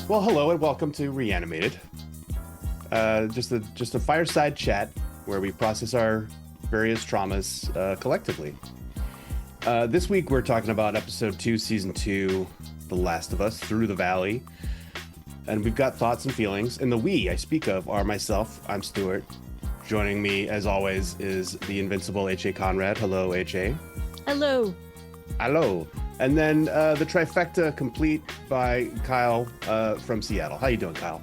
Well, hello and welcome to Reanimated. Just a fireside chat where we process our various traumas collectively. This week we're talking about episode two, season two, The Last of Us: Through the Valley, and we've got thoughts and feelings. And the we I speak of are myself. I'm Stuart. Joining me, as always, is the invincible H.A. Conrad. Hello, H.A. Hello. Hello. And then the trifecta complete by Kyle from Seattle. How you doing, Kyle?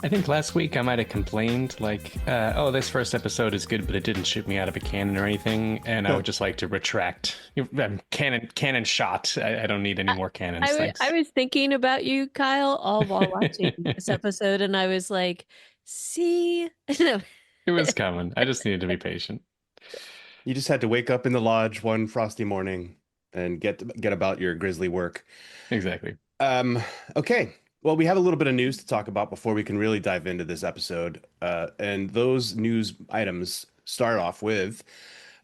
I think last week I might have complained like, oh, this first episode is good, but it didn't shoot me out of a cannon or anything, and I would just like to retract. Cannon shot. I don't need any more cannons, thanks. I was thinking about you, Kyle, all while watching this episode, and I was like, see? It was coming. I just needed to be patient. You just had to wake up in the lodge one frosty morning and get about your grisly work. Exactly. Okay. Well, we have a little bit of news to talk about before we can really dive into this episode. And those news items start off with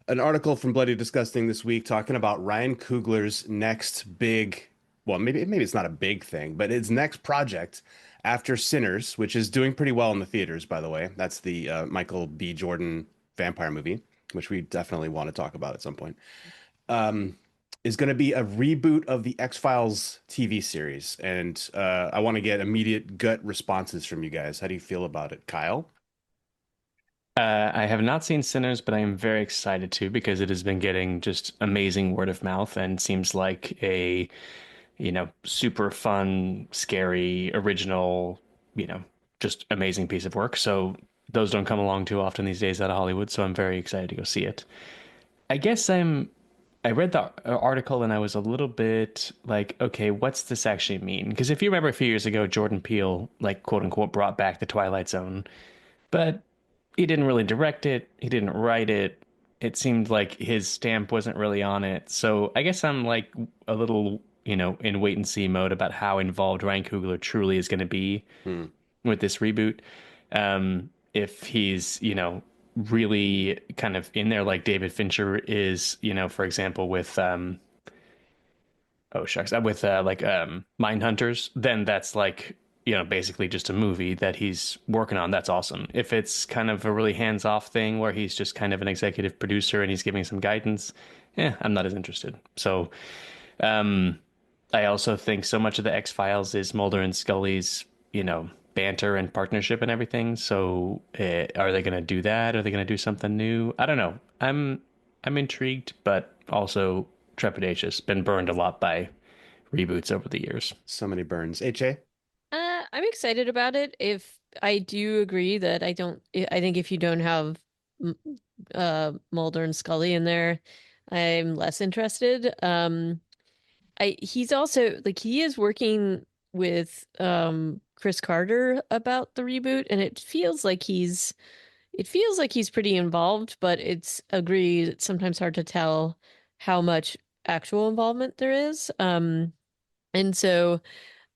an article from Bloody Disgusting this week talking about Ryan Coogler's next big, well, maybe it's not a big thing, but his next project after Sinners, which is doing pretty well in the theaters, by the way. That's the Michael B. Jordan vampire movie, which we definitely want to talk about at some point. Is going to be a reboot of the X-Files TV series. And I want to get immediate gut responses from you guys. How do you feel about it, Kyle? I have not seen Sinners, but I am very excited to because it has been getting just amazing word of mouth and seems like a, super fun, scary, original, just amazing piece of work. So those don't come along too often these days out of Hollywood. So I'm very excited to go see it. I guess I read the article and I was a little bit like, okay, what's this actually mean? Because if you remember a few years ago, Jordan Peele, like, quote unquote, brought back the Twilight Zone, but he didn't really direct it. He didn't write it. It seemed like his stamp wasn't really on it. So I guess I'm like a little, in wait and see mode about how involved Ryan Coogler truly is going to be Hmm. with this reboot. If he's, really kind of in there like David Fincher is, for example, with oh shucks, with like Mindhunters, then that's like, basically just a movie that he's working on. That's awesome. If it's kind of a really hands-off thing where he's just kind of an executive producer and he's giving some guidance, I'm not as interested. So, um, I also think so much of the X-Files is Mulder and Scully's, banter and partnership and everything. So, are they going to do that? Are they going to do something new? I don't know. I'm intrigued, but also trepidatious. Been burned a lot by reboots over the years. So many burns. HA? I'm excited about it. If I do agree that I think if you don't have m- Mulder and Scully in there, I'm less interested. He's also like he is working with Chris Carter about the reboot, and it feels like he's pretty involved, but it's sometimes hard to tell how much actual involvement there is. And so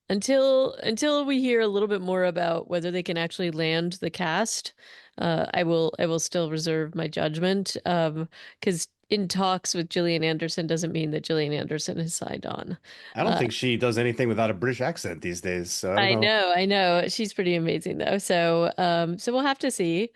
until we hear a little bit more about whether they can actually land the cast, I will still reserve my judgment. Because in talks with Gillian Anderson doesn't mean that Gillian Anderson has signed on. I don't Uh, think she does anything without a British accent these days, so I don't know. I know. She's pretty amazing though. So we'll have to see.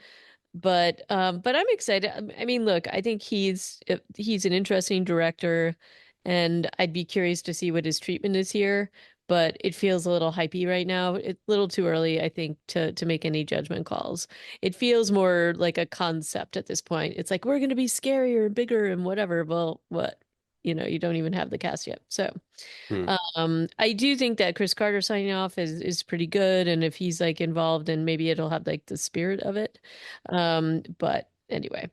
But I'm excited. I mean, look, I think he's an interesting director, and I'd be curious to see what his treatment is here. But it feels a little hypey right now. It's a little too early, I think, to make any judgment calls. It feels more like a concept at this point. It's like we're going to be scarier and bigger and whatever. Well, what? You don't even have the cast yet. So. Hmm. I do think that Chris Carter signing off is pretty good, and if he's like involved, and maybe it'll have like the spirit of it. But anyway,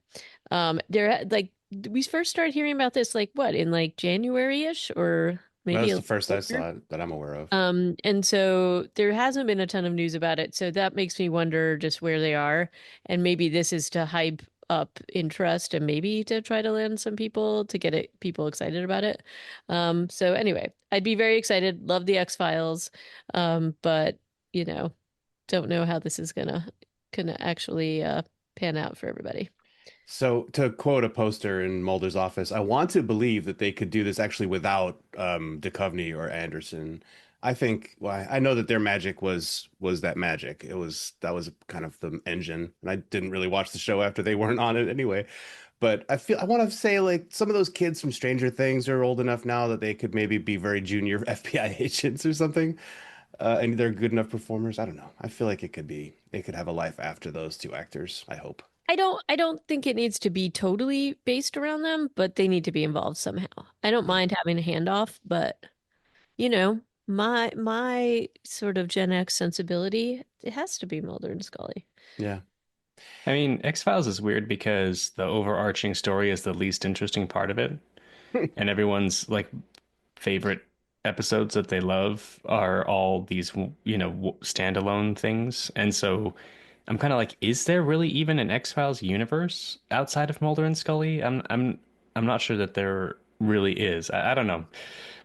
there like we first started hearing about this like what in like January-ish or maybe That's a the little first I later. saw it that I'm aware of. And so there hasn't been a ton of news about it. So that makes me wonder just where they are. And maybe this is to hype up interest and maybe to try to land some people to get people excited about it. So anyway, I'd be very excited. Love the X-Files. But you know, don't know how this is gonna actually pan out for everybody. So, to quote a poster in Mulder's office, I want to believe that they could do this actually without Duchovny or Anderson. I think well, I know that their magic was that magic. That was kind of the engine, and I didn't really watch the show after they weren't on it anyway. But I want to say like some of those kids from Stranger Things are old enough now that they could maybe be very junior FBI agents or something, and they're good enough performers. I don't know. I feel like it could have a life after those two actors. I hope. I don't think it needs to be totally based around them, but they need to be involved somehow. I don't Yeah. mind having a handoff, but my sort of Gen X sensibility, it has to be Mulder and Scully. Yeah. I mean, X-Files is weird because the overarching story is the least interesting part of it, and everyone's like favorite episodes that they love are all these, standalone things. And so I'm kind of like, is there really even an X-Files universe outside of Mulder and Scully? I'm not sure that there really is. I don't know.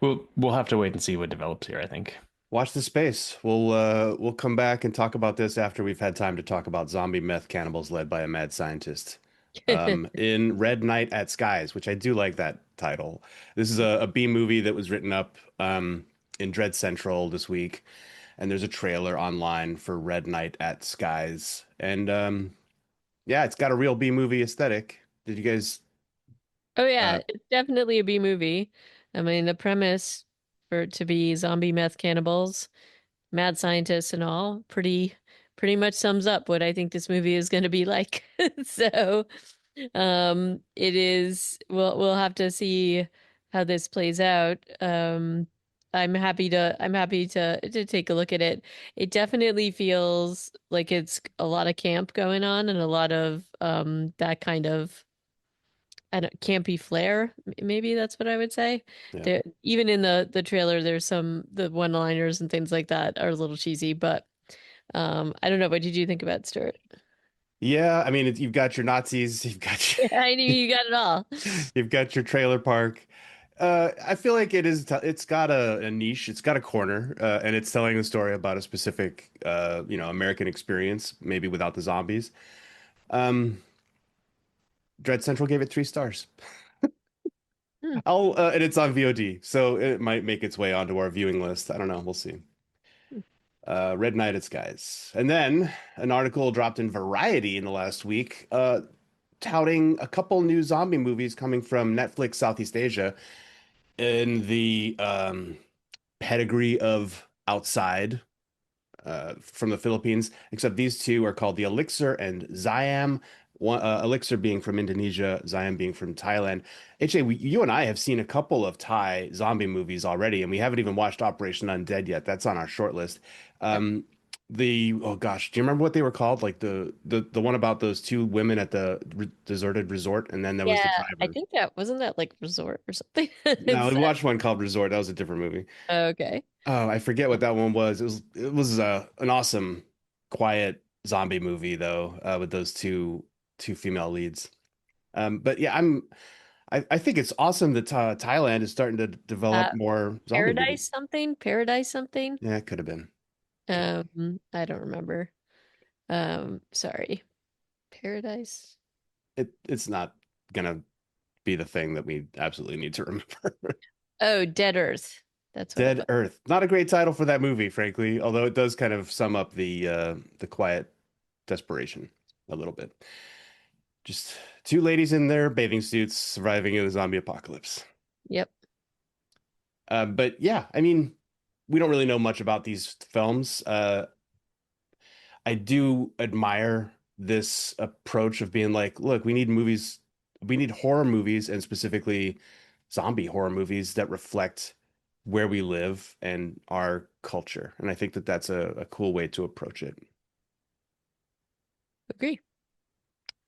We'll have to wait and see what develops here, I think. Watch the space. We'll come back and talk about this after we've had time to talk about zombie meth cannibals led by a mad scientist. In Red Night at Skies, which I do like that title. This is a B movie that was written up in Dread Central this week, and there's a trailer online for Red Night at Skies, and yeah, it's got a real B movie aesthetic. Did you guys? Oh Uh, yeah, it's definitely a B movie. I mean, the premise for it to be zombie meth cannibals, mad scientists and all, pretty much sums up what I think this movie is going to be like. So, it is we'll have to see how this plays out. I'm happy to take a look at it. It definitely feels like it's a lot of camp going on and a lot of that kind of I don't campy flair. Maybe that's what I would say. yeah. There, even in the trailer, there's the one-liners and things like that are a little cheesy, but I don't know. What did you think about Stuart? Yeah, I mean, you've got your Nazis, Yeah, I knew you got it all. you've got your trailer park. I feel like it's got a niche, it's got a corner, and it's telling a story about a specific, American experience, maybe without the zombies. Um, Dread Central gave it 3 stars. Hmm. And it's on VOD, so it might make its way onto our viewing list. I don't know, we'll see. Red Night at Skies. And then an article dropped in Variety in the last week, touting a couple new zombie movies coming from Netflix Southeast Asia in the pedigree of Outside from the Philippines, except these two are called The Elixir and Siam. Elixir being from Indonesia, Siam being from Thailand. HA, you and I have seen a couple of Thai zombie movies already, and we haven't even watched Operation Undead yet. That's on our short list. Yep. Oh gosh, do you remember what they were called? Like the one about those two women at the deserted resort, and then there was the Yeah, I driver. think that wasn't that like Resort or something. No, It's we watched one called Resort. That was a different movie. okay. Oh, I forget what that one was. It was an awesome, quiet zombie movie though, with those two female leads. But yeah, I think it's awesome that Thailand is starting to develop Uh, more zombie movies. Paradise something. Yeah, it could have been. I don't remember. Sorry, Paradise. It's not gonna be the thing that we absolutely need to remember. Oh, Dead Earth. That's what it Dead was. Earth. Not a great title for that movie, frankly, although it does kind of sum up the quiet desperation a little bit. Just two ladies in their bathing suits surviving in a zombie apocalypse. Yep. But yeah, I mean, we don't really know much about these films. I do admire this approach of being like, look, we need movies, we need horror movies, and specifically zombie horror movies that reflect where we live and our culture. And I think that that's a cool way to approach it. Agree.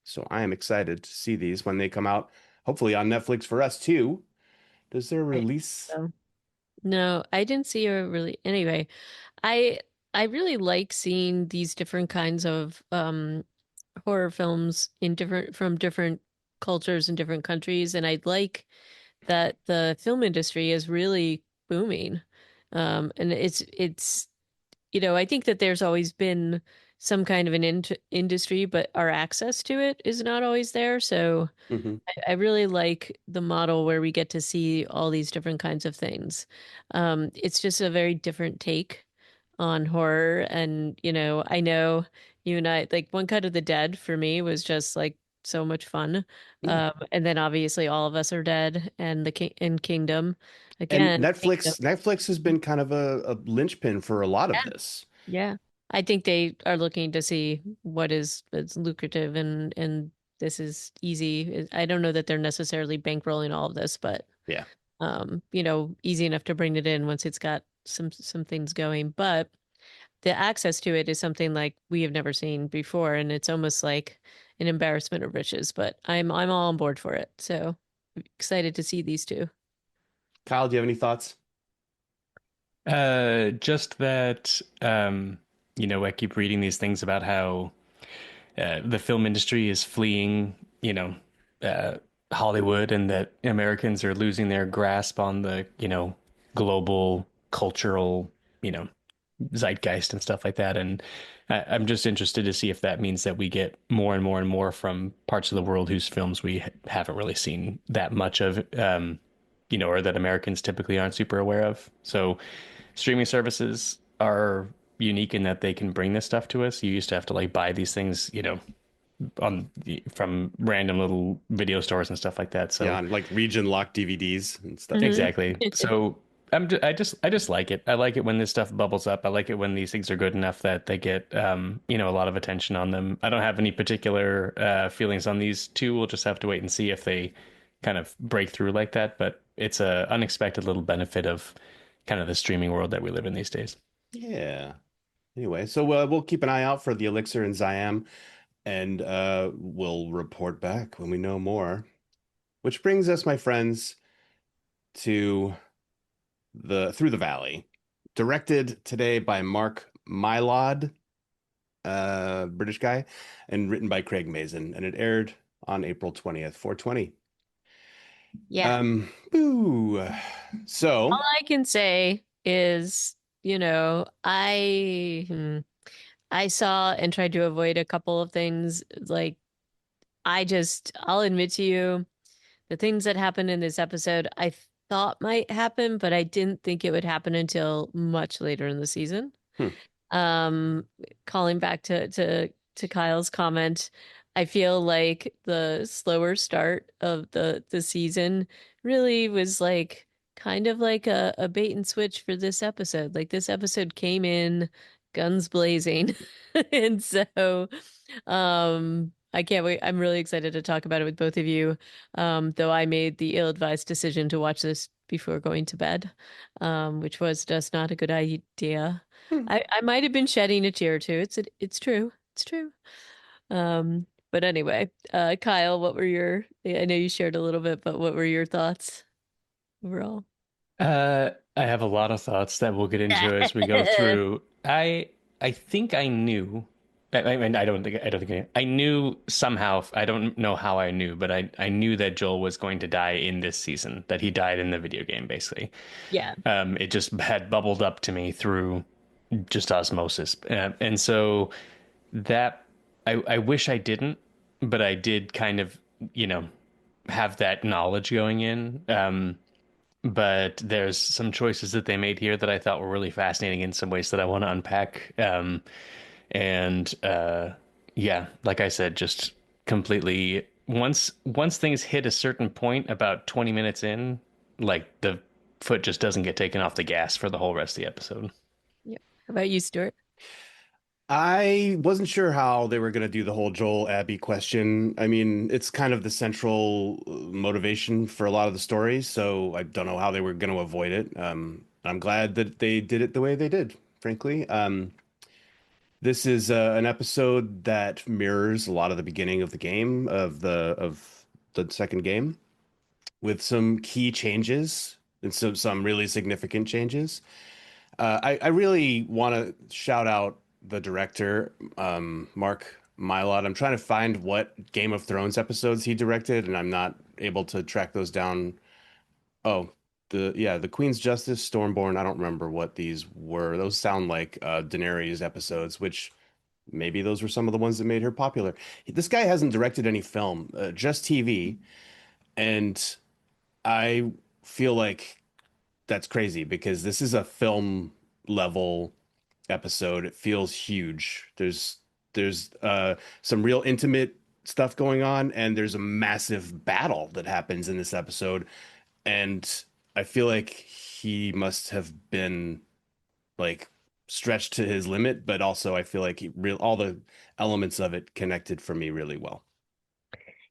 So I am excited to see these when they come out, hopefully on Netflix for us too. Does their I, release? so no, I didn't see a really anyway. I I really like seeing these different kinds of horror films in different from different cultures and different countries, and I like that the film industry is really booming. And it's I think that there's always been some kind of an industry, but our access to it is not always there. So Hmm. I really like the model where we get to see all these different kinds of things. It's just a very different take on horror. And, I know you and I, like One Cut of the Dead for me was just like so much fun. Yeah. And then obviously All of Us Are Dead and Kingdom. And Again, Kingdom. Netflix has been kind of a linchpin for a lot of Yeah. this. Yeah. I think they are looking to see what is lucrative and this is easy. I don't know that they're necessarily bankrolling all of this, but Yeah. easy enough to bring it in once it's got some things going. But the access to it is something like we have never seen before, and it's almost like an embarrassment of riches. But I'm all on board for it. So excited to see these two. Kyle, do you have any thoughts? Just that, I keep reading these things about how the film industry is fleeing, uh, Hollywood, and that Americans are losing their grasp on the, global cultural, you know, zeitgeist and stuff like that. And I'm just interested to see if that means that we get more and more and more from parts of the world whose films we haven't really seen that much of, or that Americans typically aren't super aware of. So streaming services are unique in that they can bring this stuff to us. You used to have to like buy these things, from random little video stores and stuff like that. Yeah, So on like region locked DVDs and stuff like that. exactly. So I just like it. I like it when this stuff bubbles up. I like it when these things are good enough that they get a lot of attention on them. I don't have any particular feelings on these two. We'll just have to wait and see if they kind of break through like that. But it's a unexpected little benefit of kind of the streaming world that we live in these days. Yeah. Anyway, so we'll keep an eye out for the Elixir and Ziam, and we'll report back when we know more. Which brings us, my friends, to the Through the Valley, directed today by Mark Mylod, British guy, and written by Craig Mazin, and it aired on April 20th, 420. Yeah. Boo. So, All I can say is, I saw and tried to avoid a couple of things. Like, I'll admit to you, the things that happened in this episode, I thought might happen, but I didn't think it would happen until much later in the season. hmm, Um, Calling back to Kyle's comment, I feel like the slower start of the season really was like kind of like a bait and switch for this episode. Like this episode came in guns blazing. And so I can't wait. I'm really excited to talk about it with both of you. Though I made the ill-advised decision to watch this before going to bed, which was just not a good idea. hmm. I might have been shedding a tear or two. It's true. It's true. But anyway, Kyle, I know you shared a little bit, but what were your thoughts overall? I have a lot of thoughts that we'll get into as we go through. I think I knew. I mean, I knew somehow. I don't know how I knew, but I knew that Joel was going to die in this season. That he died in the video game, basically. Yeah. It just had bubbled up to me through just osmosis, and so that I wish I didn't, but I did kind of, have that knowledge going in. But there's some choices that they made here that I thought were really fascinating in some ways that I want to unpack. And yeah, like I said, just completely once things hit a certain point, about 20 minutes in, like the foot just doesn't get taken off the gas for the whole rest of the episode. Yep. How about you, Stuart? I wasn't sure how they were going to do the whole Joel Abby question. I mean, it's kind of the central motivation for a lot of the stories, so I don't know how they were going to avoid it. I'm glad that they did it the way they did, frankly. This is an episode that mirrors a lot of the beginning of the game of the second game, with some key changes and some really significant changes. I really want to shout out the director, Mark Mylod. I'm trying to find what Game of Thrones episodes he directed, and I'm not able to track those down. Oh, the Queen's Justice, Stormborn. I don't remember what these were. Those sound like Daenerys episodes, which maybe those were some of the ones that made her popular. This guy hasn't directed any film, just TV, and I feel like that's crazy because this is a film level episode. It feels huge. There's some real intimate stuff going on, and there's a massive battle that happens in this episode. And I feel like he must have been like stretched to his limit, but also I feel like all the elements of it connected for me really well.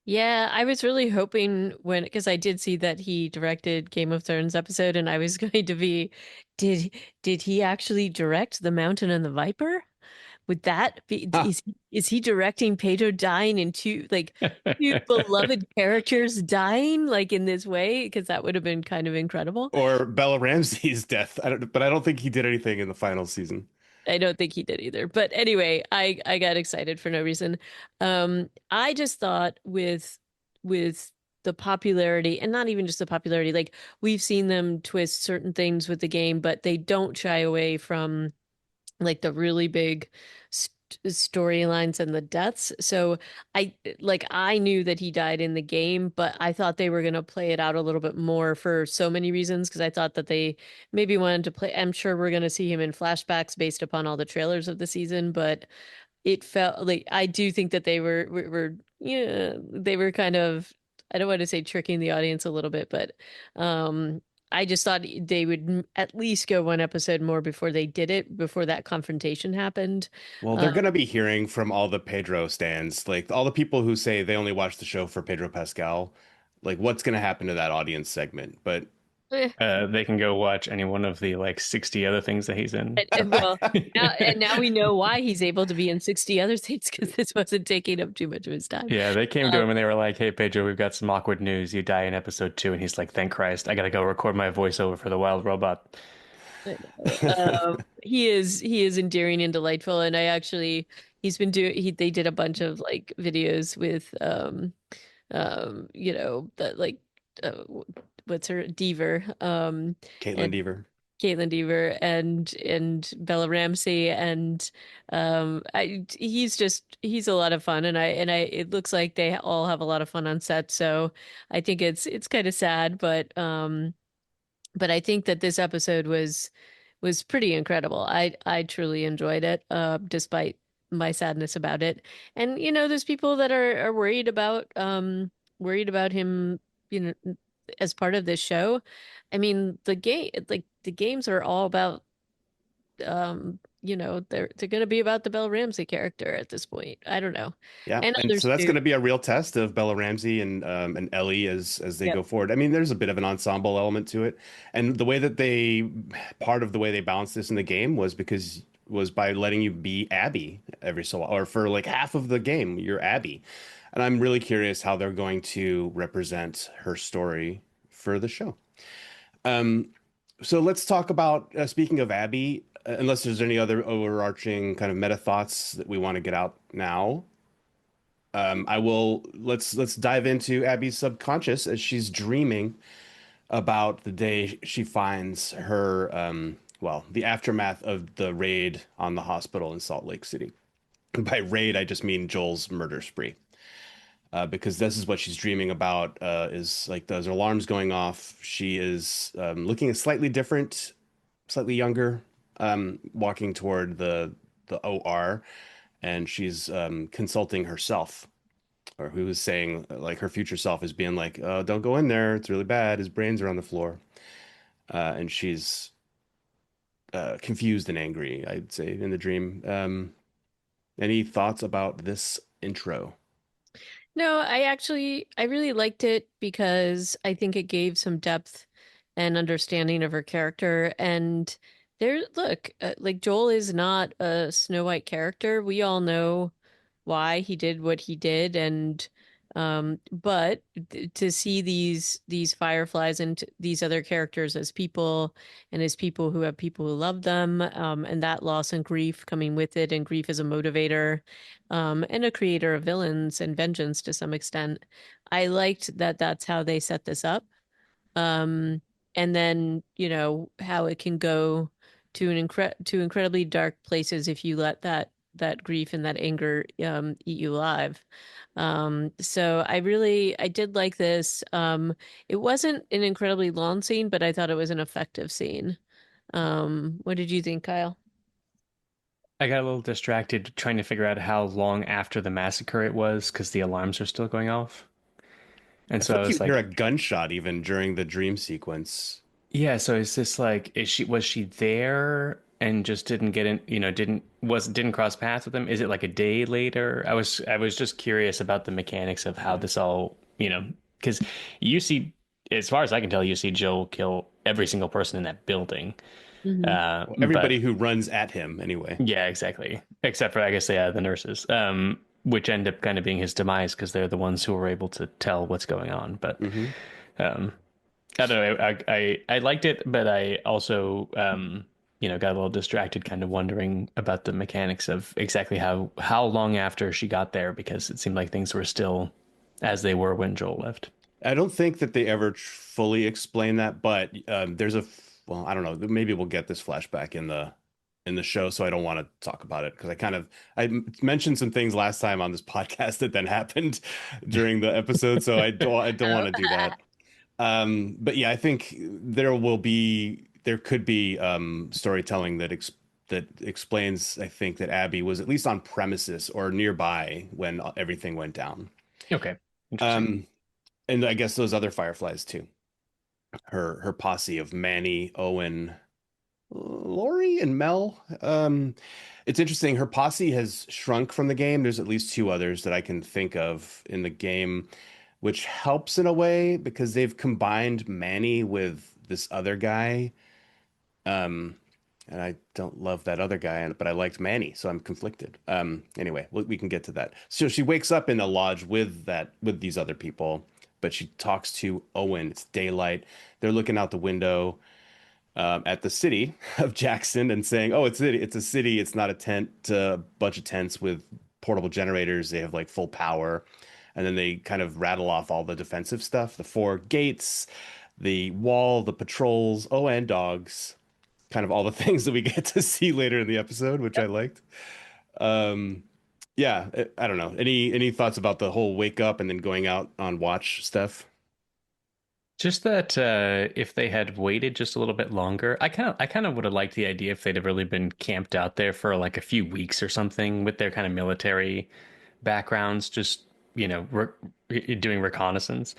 Yeah, I was really hoping when because I did see that he directed Game of Thrones episode and I was going to be did did he actually direct The Mountain and the Viper? Would that be Ah, is he directing Pedro dying and two beloved characters dying like in this way? Because that would have been kind of incredible. or Bella Ramsey's death. But I don't think he did anything in the final season. I don't think he did either. But anyway, I got excited for no reason. I just thought with the popularity and not even just the popularity, like we've seen them twist certain things with the game, but they don't shy away from like the really big storylines and the deaths. So I knew that he died in the game, but I thought they were going to play it out a little bit more for so many reasons because I thought that they maybe wanted to play. I'm sure we're going to see him in flashbacks based upon all the trailers of the season, but it felt like I do think that they were yeah, they were kind of I don't want to say tricking the audience a little bit, but I just thought they would at least go one episode more before they did it, before that confrontation happened. Well, they're Uh, gonna be hearing from all the Pedro stands, like all the people who say they only watch the show for Pedro Pascal. Like, what's gonna happen to that audience segment? But eh, They can go watch any one of the like 60 other things that he's in. well, now we know why he's able to be in 60 other things because this wasn't taking up too much of his time. Yeah, they came to Um, him and they were like, "Hey Pedro, we've got some awkward news. You die in episode 2." And he's like, "Thank Christ, I gotta go record my voiceover for the Wild Robot." I know. He is endearing and delightful, and I actually he's been doing they did a bunch of like videos with that like what's her Deaver Caitlin and Dever. Caitlin Deaver and Bella Ramsey and he's a lot of fun and I it looks like they all have a lot of fun on set, so I think it's kind of sad, but I think that this episode was pretty incredible. I truly enjoyed it, despite my sadness about it. And there's people that are worried about him, you know, as part of this show. I mean, the games are all about they're going to be about the Bella Ramsey character at this point. I don't know. Yeah, And and others so that's too. going to be a real test of Bella Ramsey and Ellie as they Yep. go forward. I mean, there's a bit of an ensemble element to it, and the way that part of the way they balanced this in the game was by letting you be Abby every so while, or for like half of the game, you're Abby, and I'm really curious how they're going to represent her story for the show. Um, so let's talk about speaking of Abby. Unless there's any other overarching kind of meta thoughts that we want to get out now. I will let's dive into Abby's subconscious as she's dreaming about the day she finds her the aftermath of the raid on the hospital in Salt Lake City. And by raid, I just mean Joel's murder spree. Because this is what she's dreaming about is like those alarms going off. She is looking slightly different, slightly younger, walking toward the OR, and she's consulting herself, or who was saying like her future self is being like, "Don't go in there. It's really bad. His brains are on the floor," and she's confused and angry, I'd say, in the dream. Any thoughts about this intro? No, I really liked it because I think it gave some depth and understanding of her character. And like Joel is not a Snow White character. We all know why he did what he did, and but to see these fireflies and these other characters as people and as people who have people who love them, and that loss and grief coming with it, and grief as a motivator, and a creator of villains and vengeance to some extent. I liked that that's how they set this up. Um, and then, how it can go to incredibly dark places if you let that grief and that anger eat you alive. So I did like this. It wasn't an incredibly long scene, but I thought it was an effective scene. What did you think, Kyle? I got a little distracted trying to figure out how long after the massacre it was because the alarms are still going off. And I so feel I like you was hear like, a gunshot even during the dream sequence. yeah, so is this like, was she there and just didn't get in, didn't cross paths with him? Is it like a day later? I was just curious about the mechanics of how this all, because you see, as far as I can tell, you see Joel kill every single person in that building. Hmm. Well, everybody But who runs at him anyway. yeah, exactly. Except for, I guess, yeah, the nurses, which end up kind of being his demise because they're the ones who were able to tell what's going on. But Hmm. um, I don't know. I liked it, but I also got a little distracted, kind of wondering about the mechanics of exactly how long after she got there because it seemed like things were still as they were when Joel left. I don't think that they ever fully explain that, but well, I don't know. Maybe we'll get this flashback in the show, so I don't want to talk about it because I mentioned some things last time on this podcast that then happened during the episode, so I don't want to do that. But yeah, I think there could be storytelling that explains, I think, that Abby was at least on premises or nearby when everything went down. Okay, interesting. Um, and I guess those other Fireflies too. Her posse of Manny, Owen, Lori, and Mel. It's interesting. Her posse has shrunk from the game. There's at least two others that I can think of in the game, which helps in a way because they've combined Manny with this other guy. Um, and I don't love that other guy, but I liked Manny, so I'm conflicted. Anyway, we can get to that. So she wakes up in a lodge with these other people, but she talks to Owen. It's daylight. They're looking out the window at the city of Jackson and saying, "Oh, it's a city. It's not a tent. A bunch of tents with portable generators. They have like full power." And then they kind of rattle off all the defensive stuff, the four gates, the wall, the patrols, oh, and dogs, kind of all the things that we get to see later in the episode, which I liked. Um, yeah, I don't know. Any thoughts about the whole wake up and then going out on watch stuff? Just that if they had waited just a little bit longer, I kind of would have liked the idea if they'd have really been camped out there for like a few weeks or something with their kind of military backgrounds, just doing reconnaissance.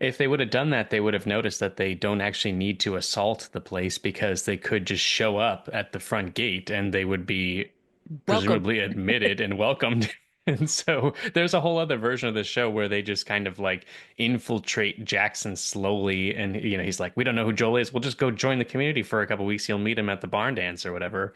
If they would have done that, they would have noticed that they don't actually need to assault the place because they could just show up at the front gate and they would be Welcome. presumably admitted and welcomed. And so there's a whole other version of the show where they just kind of like infiltrate Jackson slowly. And, he's like, we don't know who Joel is. We'll just go join the community for a couple weeks. You'll meet him at the barn dance or whatever.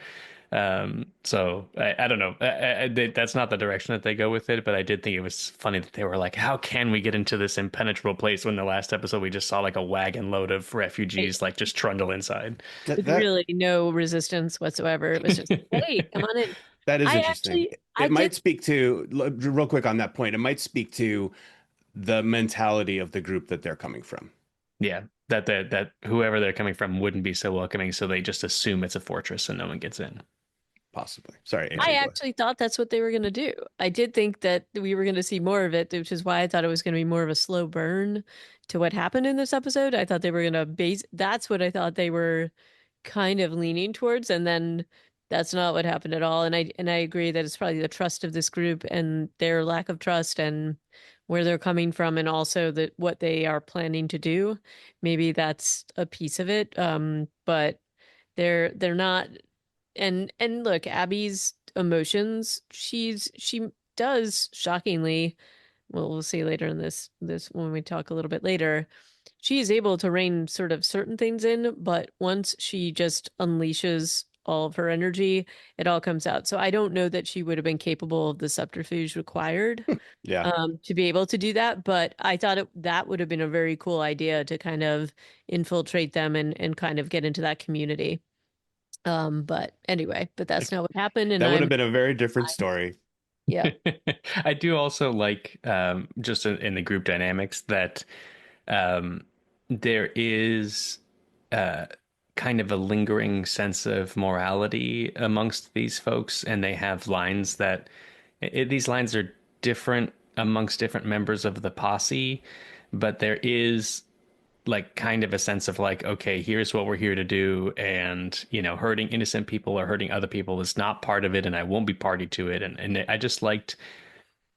So I don't know. That's not the direction that they go with it, but I did think it was funny that they were like, how can we get into this impenetrable place when the last episode we just saw like a wagon load of refugees like just trundle inside. That With that really no resistance whatsoever. It was just, hey, come on in. that is interesting. I It did. might speak to, real quick on that point, it might speak to the mentality of the group that they're coming from. Yeah, that whoever they're coming from wouldn't be so welcoming, so they just assume it's a fortress and no one gets in. Possibly. Sorry, I AJ, go ahead. actually thought that's what they were going to do. I did think that we were going to see more of it, which is why I thought it was going to be more of a slow burn to what happened in this episode. I thought they were going to that's what I thought they were kind of leaning towards, and then that's not what happened at all. And I agree that it's probably the trust of this group and their lack of trust and where they're coming from, and also that what they are planning to do. Maybe that's a piece of it. But they're not. And look, Abby's emotions, she does shockingly, well, we'll see later in this when we talk a little bit later, she is able to rein sort of certain things in, but once she just unleashes all of her energy, it all comes out. So I don't know that she would have been capable of the subterfuge required Yeah. to be able to do that, but I thought that would have been a very cool idea to kind of infiltrate them and kind of get into that community. But anyway, but that's not what happened, and That would have I'm been a very different I, story. yeah. I do also like just in the group dynamics that there is uh kind of a lingering sense of morality amongst these folks, and they have lines that these lines are different amongst different members of the posse, but there is like kind of a sense of like, okay, here's what we're here to do, and hurting innocent people or hurting other people is not part of it, and I won't be party to it. And I just liked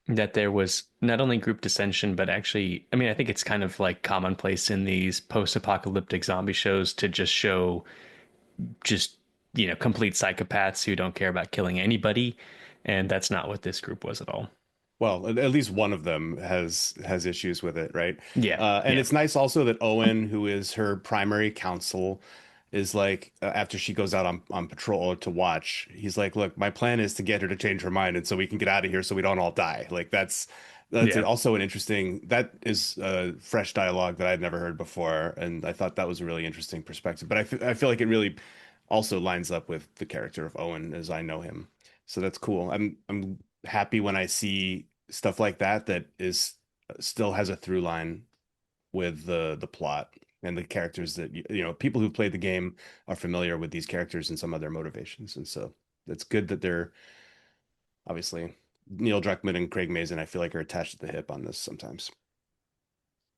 that there was not only group dissension, but actually, I mean, I think it's kind of like commonplace in these post-apocalyptic zombie shows to just show just, complete psychopaths who don't care about killing anybody. And that's not what this group was at all. Well, at least one of them has issues with it, right? Yeah. And Yeah. it's nice also that Owen, who is her primary counsel, is like after she goes out on patrol to watch, he's like, "Look, my plan is to get her to change her mind, and so we can get out of here, so we don't all die." Like that's Yeah. also an interesting. That is fresh dialogue that I'd never heard before, and I thought that was a really interesting perspective. But I feel like it really also lines up with the character of Owen as I know him. So that's cool. I'm happy when I see stuff like that that is still has a through line with the plot and the characters that people who played the game are familiar with these characters and some of their motivations. And so it's good that they're obviously Neil Druckmann and Craig Mazin, I feel like are attached to the hip on this sometimes.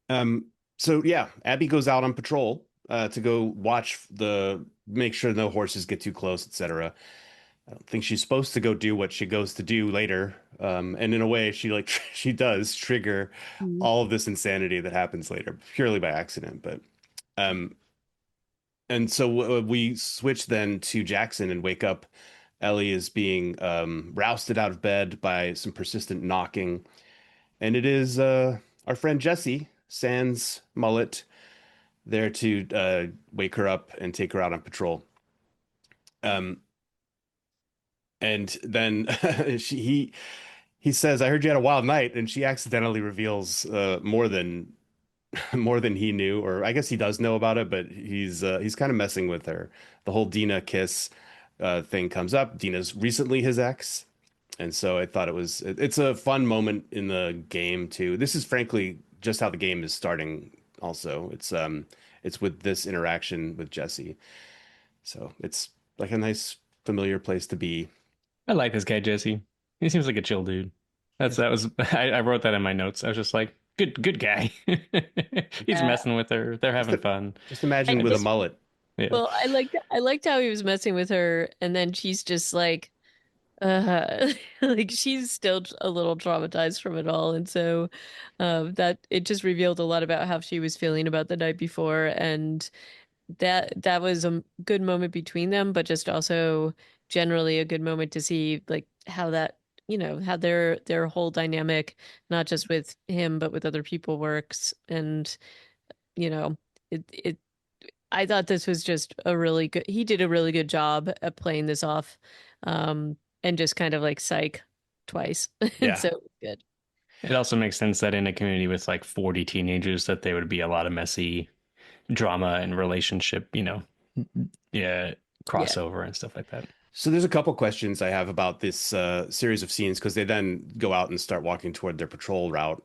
Um, so yeah, Abby goes out on patrol to go watch make sure no horses get too close, etc. I don't think she's supposed to go do what she goes to do later. And in a way, she like she does trigger Mm. all of this insanity that happens later purely by accident. But um, and so we switch then to Jackson and wake up. Ellie is being rousted out of bed by some persistent knocking, and it is our friend Jesse Sans Mullet there to wake her up and take her out on patrol. Um, and then he says, "I heard you had a wild night," and she accidentally reveals more than more than he knew, or I guess he does know about it, but he's kind of messing with her. The whole Dina kiss thing comes up. Dina's recently his ex, and so I thought it's a fun moment in the game too. This is frankly just how the game is starting. Also, it's with this interaction with Jesse, so it's like a nice familiar place to be. I like this guy, Jesse. He seems like a chill dude. That was I wrote that in my notes. I was just like, good guy. He's Yeah. messing with her. They're Just having fun. just I imagine with a think, mullet. Yeah. well, I liked how he was messing with her, and then she's just like, like she's still a little traumatized from it all, and so that it just revealed a lot about how she was feeling about the night before, and that was a good moment between them, but just also generally a good moment to see like how that how their whole dynamic, not just with him but with other people, works. And you know it I thought this was just a really good he did a really good job at playing this off, um and just kind of like psych twice. And Yeah. so it was good. It also makes sense that in a community with like 40 teenagers that there would be a lot of messy drama and relationship, yeah, Yeah. crossover and stuff like that. So there's a couple questions I have about this series of scenes because they then go out and start walking toward their patrol route.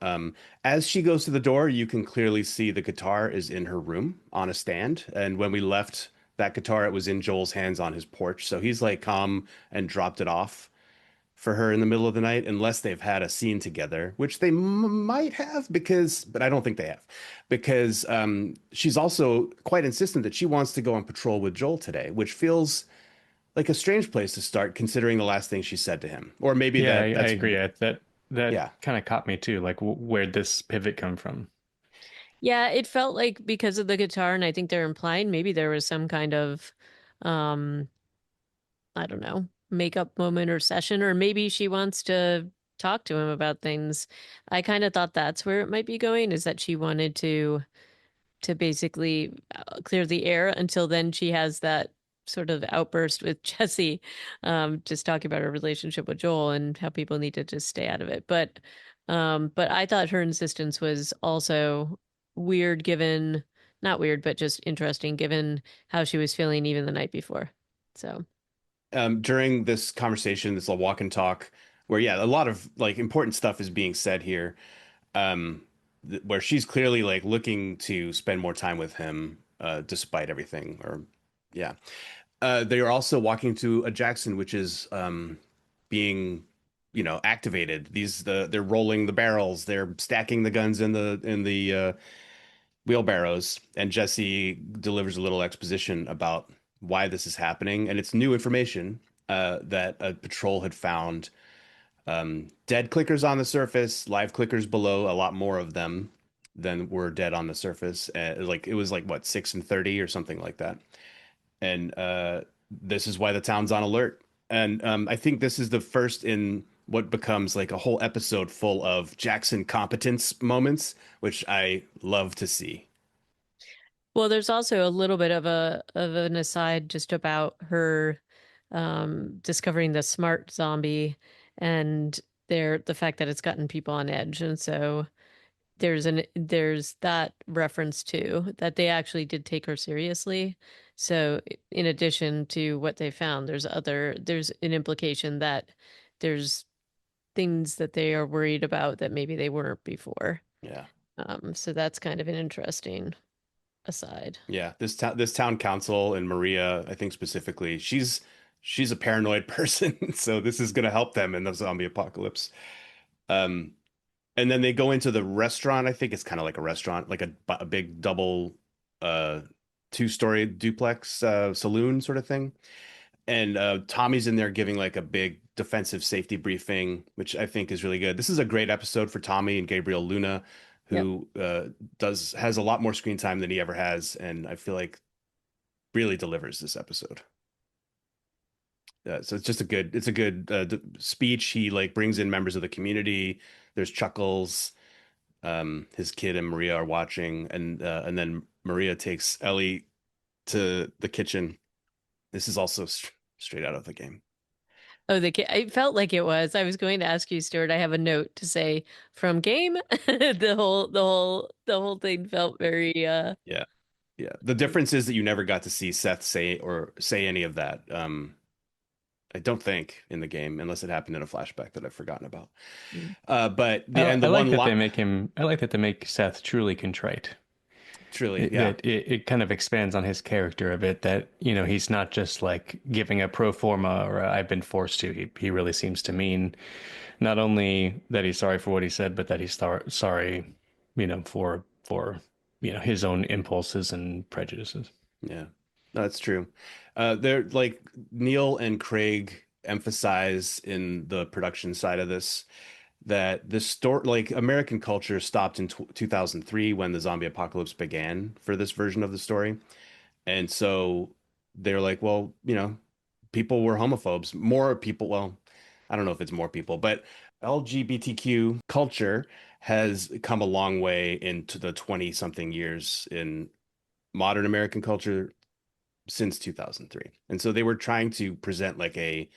As she goes to the door, you can clearly see the guitar is in her room on a stand. And when we left that guitar, it was in Joel's hands on his porch. So he's like calm and dropped it off for her in the middle of the night, unless they've had a scene together, which they might have but I don't think they have, because she's also quite insistent that she wants to go on patrol with Joel today, which feels like a strange place to start considering the last thing she said to him. Or maybe Yeah, I that's agree. That yeah. kind of caught me too. Like, where'd this pivot come from? Yeah, it felt like because of the guitar, and I think they're implying maybe there was some kind of um I don't know, makeup moment or session, or maybe she wants to talk to him about things. I kind of thought that's where it might be going, is that she wanted to basically clear the air. Until then, she has that sort of outburst with Jesse, just talking about her relationship with Joel and how people need to just stay out of it. But I thought her insistence was also weird, given not weird, but just interesting, given how she was feeling even the night before. So. During this conversation, this little walk and talk, where yeah, a lot of like important stuff is being said here, where she's clearly like looking to spend more time with him, despite everything, or Yeah. They are also walking to a Jackson, which is being, activated. They're rolling the barrels, they're stacking the guns in the wheelbarrows, and Jesse delivers a little exposition about why this is happening, and it's new information that a patrol had found dead clickers on the surface, live clickers below, a lot more of them than were dead on the surface. Like it was like what 6 and 30 or something like that. And this is why the town's on alert. And I think this is the first in what becomes like a whole episode full of Jackson competence moments, which I love to see. Well, there's also a little bit of an aside just about her discovering the smart zombie and the fact that it's gotten people on edge. And so there's that reference too, that they actually did take her seriously. So in addition to what they found, there's an implication that there's things that they are worried about that maybe they weren't before. Yeah. So that's kind of an interesting aside. Yeah, this town council and Maria, I think specifically, she's a paranoid person, so this is gonna help them in the zombie apocalypse. Um, and then they go into the restaurant. I think it's kind of like a restaurant, like a big double, uh, two-story duplex saloon sort of thing. And Tommy's in there giving like a big defensive safety briefing, which I think is really good. This is a great episode for Tommy and Gabriel Luna, Yep. who has a lot more screen time than he ever has, and I feel like really delivers this episode. So it's a good speech. He like brings in members of the community. There's chuckles. His kid and Maria are watching, and then Maria takes Ellie to the kitchen. This is also straight out of the game. Oh, I felt like it was. I was going to ask you, Stuart. I have a note to say from game. The whole thing felt very Yeah, yeah. The difference is that you never got to see Seth say any of that. I don't think in the game, unless it happened in a flashback that I've forgotten about. mm, But I, the and I the like one that they lot make him. I like that they make Seth truly contrite. truly, It, yeah, that it kind of expands on his character a bit. That he's not just like giving a pro forma or I've been forced to. He really seems to mean not only that he's sorry for what he said, but that he's sorry, for his own impulses and prejudices. yeah. No, that's true. They're like Neil and Craig emphasize in the production side of this that the story, like American culture, stopped in 2003 when the zombie apocalypse began for this version of the story. And so they're like, well, people were homophobes. More people, well, I don't know if it's more people, but LGBTQ culture has come a long way into the 20 something years in modern American culture since 2003. And so they were trying to present like a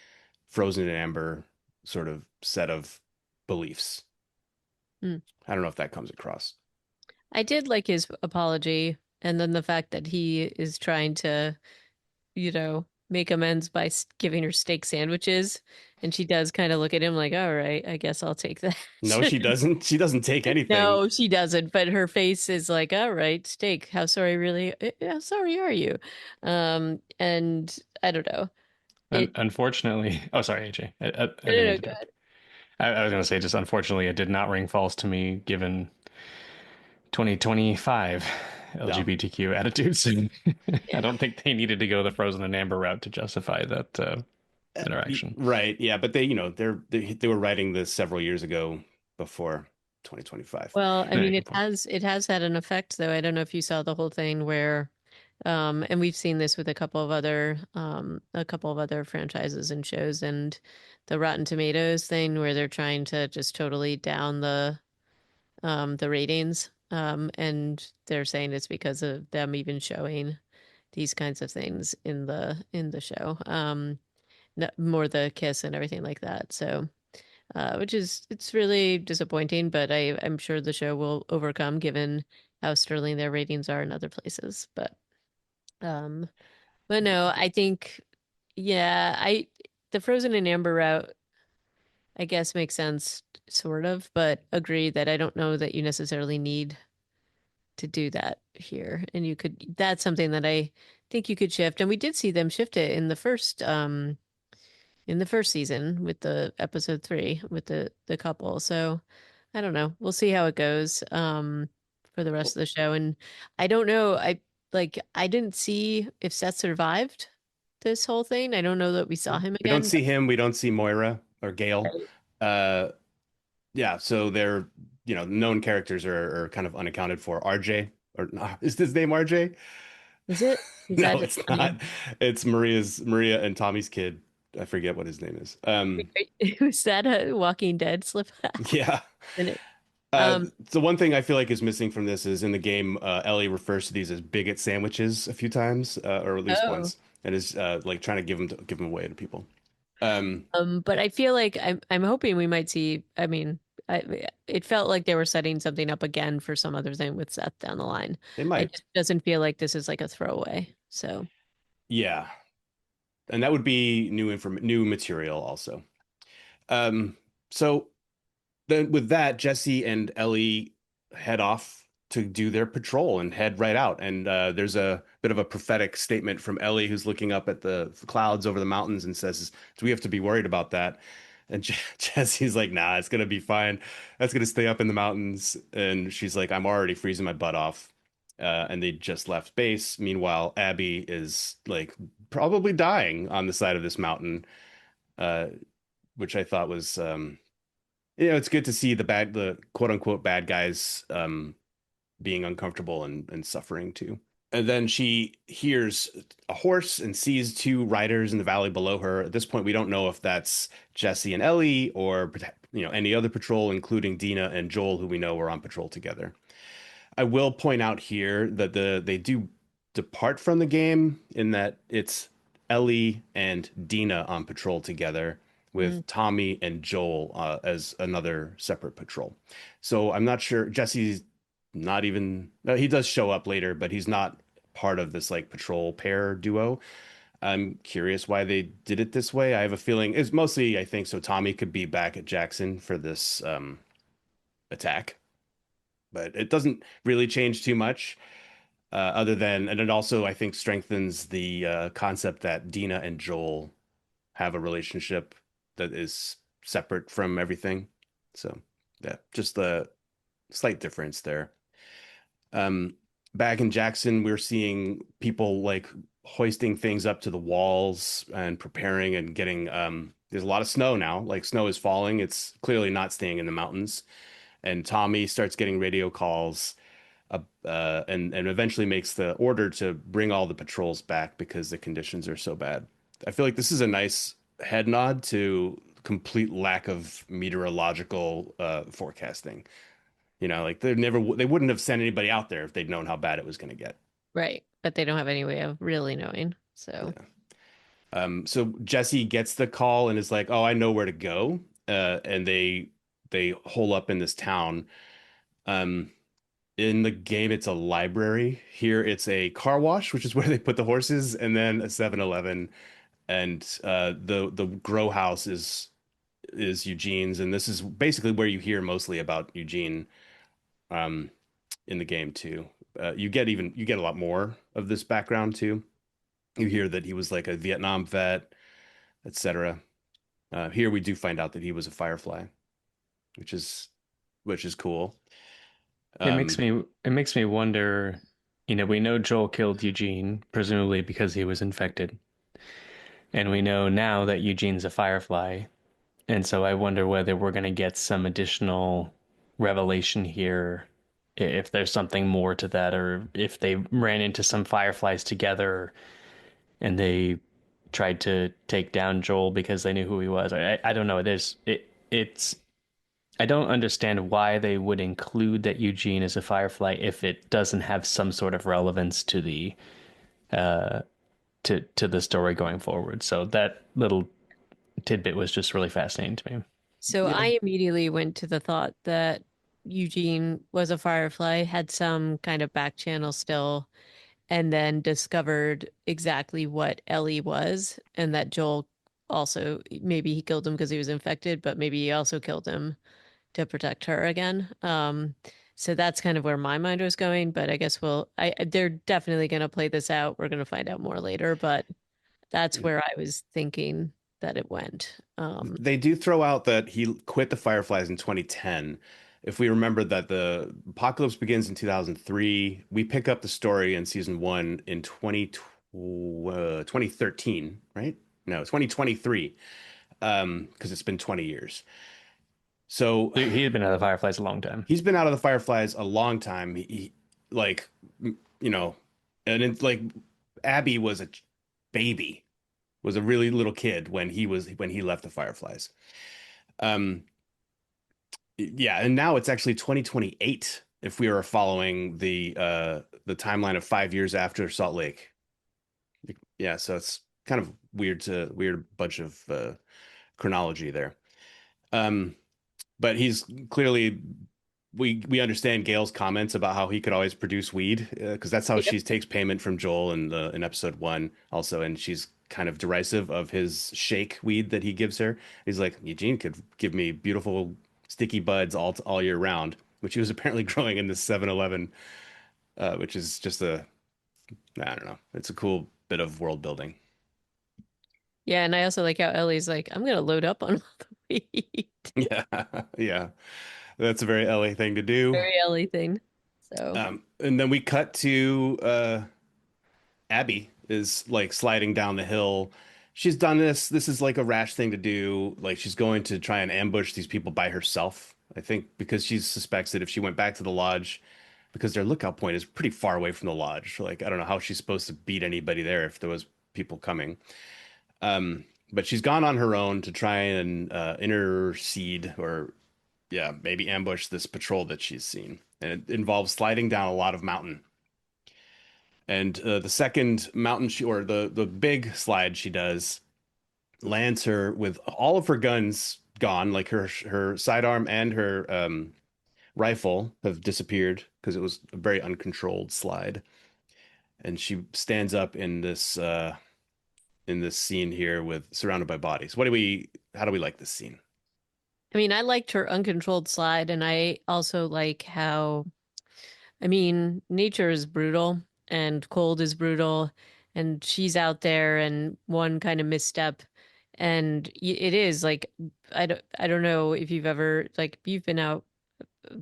frozen in amber sort of set of beliefs. mm. I don't know if that comes across. I did like his apology, and then the fact that he is trying to, make amends by giving her steak sandwiches, and she does kind of look at him like, "All right, I guess I'll take that." No, she doesn't. She doesn't take anything. No, she doesn't, but her face is like, "All right, steak. How sorry are you?" And I don't know. Un It unfortunately, oh sorry, AJ, I no, didn't no, mean no, to go interrupt. ahead. I was going to say just unfortunately, it did not ring false to me given 2025 No. LGBTQ attitudes. I Yeah. don't think they needed to go the frozen and amber route to justify that interaction. Right. Yeah, but they were writing this several years ago before 2025. Well, I Yeah, mean, good point. it has had an effect though. I don't know if you saw the whole thing where and we've seen this with a couple of other franchises and shows and the Rotten Tomatoes thing where they're trying to just totally down the ratings. And they're saying it's because of them even showing these kinds of things in the show. More the kiss and everything like that. So which is it's really disappointing, but I'm sure the show will overcome given how sterling their ratings are in other places. Um, but no, I think yeah, I the Frozen and Amber route I guess makes sense sort of, but agree that I don't know that you necessarily need to do that here. And that's something that I think you could shift, and we did see them shift it in the first season with the episode 3 with the couple. So I don't know. We'll see how it goes for the rest of the show. And I don't know. I didn't see if Seth survived this whole thing. I don't know that we saw him We don't again. see him. We don't see Moira or Gale. Right. Uh, yeah, so they're known characters are kind of unaccounted for. RJ or is his name RJ? Is it? Is No, that his it's not. name? It's Maria and Tommy's kid. I forget what his name is. Was that a Walking Dead slip Yeah. in it? Uh, Um, the one thing I feel like is missing from this is in the game, Ellie refers to these as bigot sandwiches a few times, or at least oh. once, and is like trying to give them away to people. Um, But I feel like I'm hoping we might see. I mean, it felt like they were setting something up again for some other thing with Seth down the line. they It might, just doesn't feel like this is like a throwaway. So, yeah, and that would be new material also. Um, so then with that, Jesse and Ellie head off to do their patrol and head right out. And there's a bit of a prophetic statement from Ellie, who's looking up at the clouds over the mountains and says, "Do we have to be worried about that?" And Jesse's like, "Nah, it's gonna be fine. That's gonna stay up in the mountains." And she's like, "I'm already freezing my butt off." And they just left base. Meanwhile, Abby is like probably dying on the side of this mountain, uh, which I thought was it's good to see the quote unquote bad guys being uncomfortable and suffering too. And then she hears a horse and sees two riders in the valley below her. At this point, we don't know if that's Jesse and Ellie or any other patrol, including Dina and Joel, who we know were on patrol together. I will point out here that they do depart from the game in that it's Ellie and Dina on patrol together mm, with Tommy and Joel as another separate patrol. So I'm not sure Jesse's not even he does show up later, but he's not part of this like patrol pair duo. I'm curious why they did it this way. I have a feeling it's mostly I think so Tommy could be back at Jackson for this attack, but it doesn't really change too much other than, and it also, I think, strengthens the concept that Dina and Joel have a relationship that is separate from everything. So, yeah, just a slight difference there. Um, Back in Jackson, we're seeing people like hoisting things up to the walls and preparing and getting, there's a lot of snow now. Like, snow is falling. It's clearly not staying in the mountains. And Tommy starts getting radio calls and eventually makes the order to bring all the patrols back because the conditions are so bad. I feel like this is a nice head nod to complete lack of meteorological forecasting. Like they wouldn't have sent anybody out there if they'd known how bad it was going to get. right. But they don't have any way of really knowing. So, Yeah. So Jesse gets the call and is like, "Oh, I know where to go." And they hole up in this town. Um, in the game, it's a library. Here, it's a car wash, which is where they put the horses, and then a 7-Eleven, and the grow house is Eugene's, and this is basically where you hear mostly about Eugene um, in the game too. You get a lot more of this background too. You hear that he was like a Vietnam vet, etc. Here we do find out that he was a Firefly, which is cool. Um, It makes me wonder, we know Joel killed Eugene, presumably because he was infected. And we know now that Eugene's a Firefly. And so I wonder whether we're going to get some additional revelation here, if there's something more to that, or if they ran into some Fireflies together and they tried to take down Joel because they knew who he was. I don't know. It's I don't understand why they would include that Eugene is a Firefly if it doesn't have some sort of relevance to the uh to the story going forward. So that little tidbit was just really fascinating to me. so yeah, I immediately went to the thought that Eugene was a Firefly, had some kind of back channel still, and then discovered exactly what Ellie was, and that Joel also maybe he killed him because he was infected, but maybe he also killed him to protect her again. So that's kind of where my mind was going, but I guess they're definitely going to play this out. We're going to find out more later, but that's where I was thinking that it went. They do throw out that he quit the Fireflies in 2010. If we remember that the apocalypse begins in 2003, we pick up the story in season one in 2013, right? No, 2023, because it's been 20 years. So He had been out of the Fireflies a long time. he's been out of the Fireflies a long time. Like, you know, and it's like Abby was a baby, was a really little kid when he left the Fireflies. Um, yeah, and now it's actually 2028 if we are following the timeline of 5 years after Salt Lake. Yeah, so it's kind of weird bunch of chronology there. Um, but he's clearly we understand Gail's comments about how he could always produce weed because that's how Yep. she takes payment from Joel in episode one also, and she's kind of derisive of his shake weed that he gives her. He's like, Eugene could give me beautiful sticky buds all year round, which he was apparently growing in the 7-Eleven, which is just I don't know, it's a cool bit of world building. Yeah, and I also like how Ellie's like, I'm gonna load up on all the weed. Yeah, yeah, that's a very LA thing to do. Very Ellie thing. So And then we cut to Abby is like sliding down the hill. She's done this. This is like a rash thing to do. Like she's going to try and ambush these people by herself. I think because she suspects that if she went back to the lodge, because their lookout point is pretty far away from the lodge. Like I don't know how she's supposed to beat anybody there if there was people coming. But she's gone on her own to try and intercede or yeah, maybe ambush this patrol that she's seen. And it involves sliding down a lot of mountain. And the second mountain or the big slide she does lands her with all of her guns gone, like her sidearm and her rifle have disappeared because it was a very uncontrolled slide. And she stands up in this scene here with surrounded by bodies. How do we like this scene? I mean, I liked her uncontrolled slide, and I also like how, I mean, nature is brutal and cold is brutal, and she's out there and one kind of misstep, and it is like I don't know if you've ever like you've been out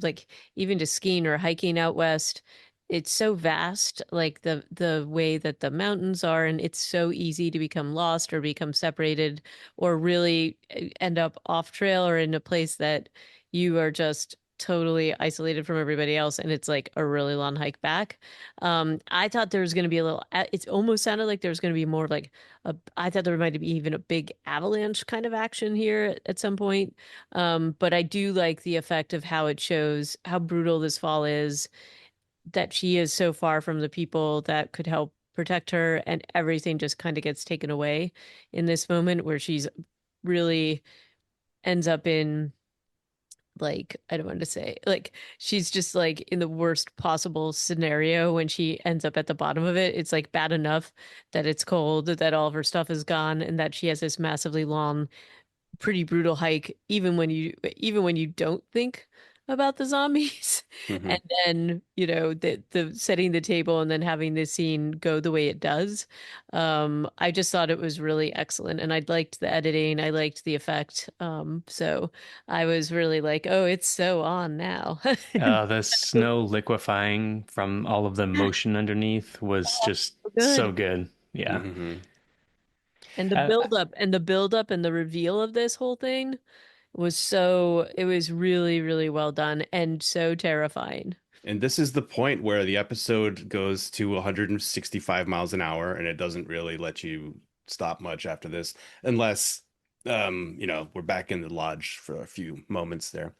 like even to skiing or hiking out west. It's so vast, like the way that the mountains are, and it's so easy to become lost or become separated or really end up off trail or in a place that you are just totally isolated from everybody else, and it's like a really long hike back. I thought there was going to be a little, it almost sounded like there was going to be more of like I thought there might be even a big avalanche kind of action here at some point. But I do like the effect of how it shows how brutal this fall is, that she is so far from the people that could help protect her, and everything just kind of gets taken away in this moment where she's really ends up in like I don't want to say like she's just like in the worst possible scenario when she ends up at the bottom of it. It's like bad enough that it's cold, that all of her stuff is gone, and that she has this massively long, pretty brutal hike, even when you don't think about the zombies. Hmm. And then, you know, the setting the table and then having this scene go the way it does. I just thought it was really excellent. And I liked the editing. I liked the effect. So I was really like, oh, it's so on now. The snow liquefying from all of the motion underneath was just Good. so good. Yeah. Hmm. And the Uh, build up and the reveal of this whole thing was so, it was really, really well done and so terrifying. And this is the point where the episode goes to 165 miles an hour, and it doesn't really let you stop much after this, unless, we're back in the lodge for a few moments there.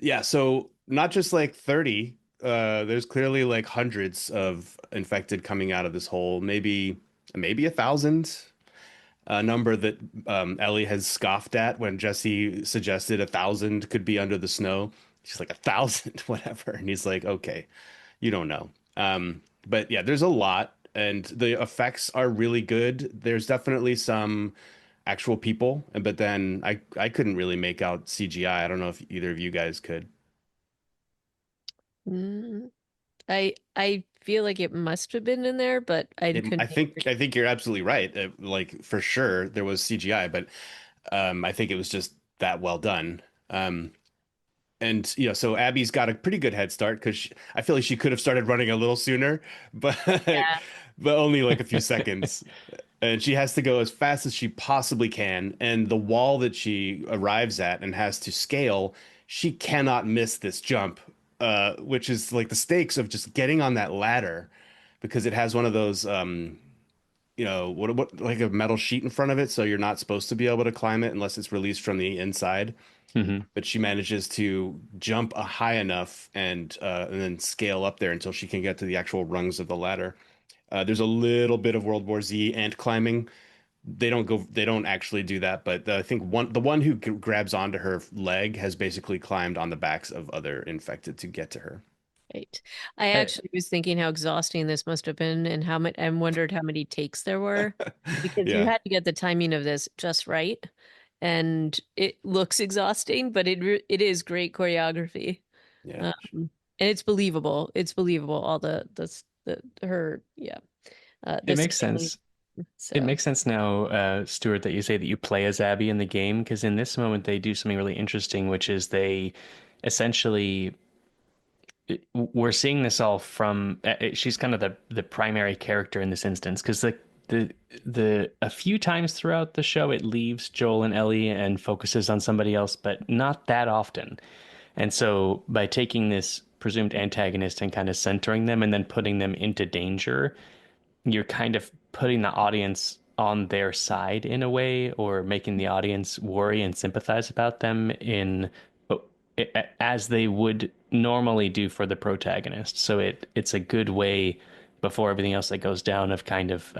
Yeah, so not just like 30, there's clearly like hundreds of infected coming out of this hole, maybe 1,000. A number that Ellie has scoffed at when Jesse suggested 1,000 could be under the snow. She's like 1,000, whatever, and he's like, okay, you don't know. But yeah, there's a lot, and the effects are really good. There's definitely some actual people, but then I couldn't really make out CGI. I don't know if either of you guys could. Mm, I feel like it must have been in there, but I It, couldn't. I think you're absolutely right. Like for sure there was CGI, but I think it was just that well done. Um, and you know, so Abby's got a pretty good head start because I feel like she could have started running a little sooner, but Yeah. but only like a few seconds. And she has to go as fast as she possibly can. And the wall that she arrives at and has to scale, she cannot miss this jump, which is like the stakes of just getting on that ladder because it has one of those you know, what like a metal sheet in front of it, so you're not supposed to be able to climb it unless it's released from the inside. Hmm. But she manages to jump high enough and then scale up there until she can get to the actual rungs of the ladder. There's a little bit of World War Z ant climbing. They don't actually do that, but I think the one who grabs onto her leg has basically climbed on the backs of other infected to get to her. Right. I actually was thinking how exhausting this must have been and how much, and wondered how many takes there were because you Yeah, had to get the timing of this just right. And it looks exhausting, but it is great choreography. yeah. Um, and it's believable. It's believable. All her, yeah, It the makes scaling. sense. It So, makes sense now, Stuart, that you say that you play as Abby in the game, because in this moment they do something really interesting, which is they essentially we're seeing this all from she's kind of the primary character in this instance, because the the a few times throughout the show it leaves Joel and Ellie and focuses on somebody else, but not that often. And so by taking this presumed antagonist and kind of centering them and then putting them into danger, you're kind of putting the audience on their side in a way, or making the audience worry and sympathize about them in as they would normally do for the protagonist. So it's a good way before everything else that goes down of kind of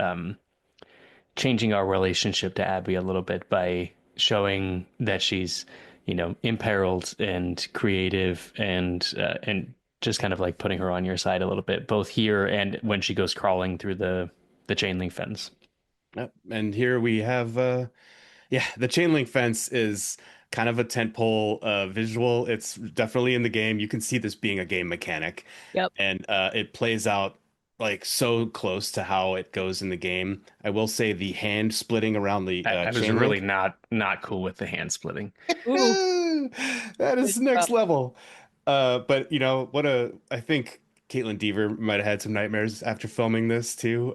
changing our relationship to Abby a little bit by showing that she's, imperiled and creative and just kind of like putting her on your side a little bit, both here and when she goes crawling through the chain link fence. Yep. And here we have yeah, the chain link fence is kind of a tentpole visual. It's definitely in the game. You can see this being a game mechanic, yep. and it plays out like so close to how it goes in the game. I will say the hand splitting around the I was chain really link. not cool with the hand splitting. Ooh, That good is next stuff. level. But you know, I think Caitlin Dever might have had some nightmares after filming this too.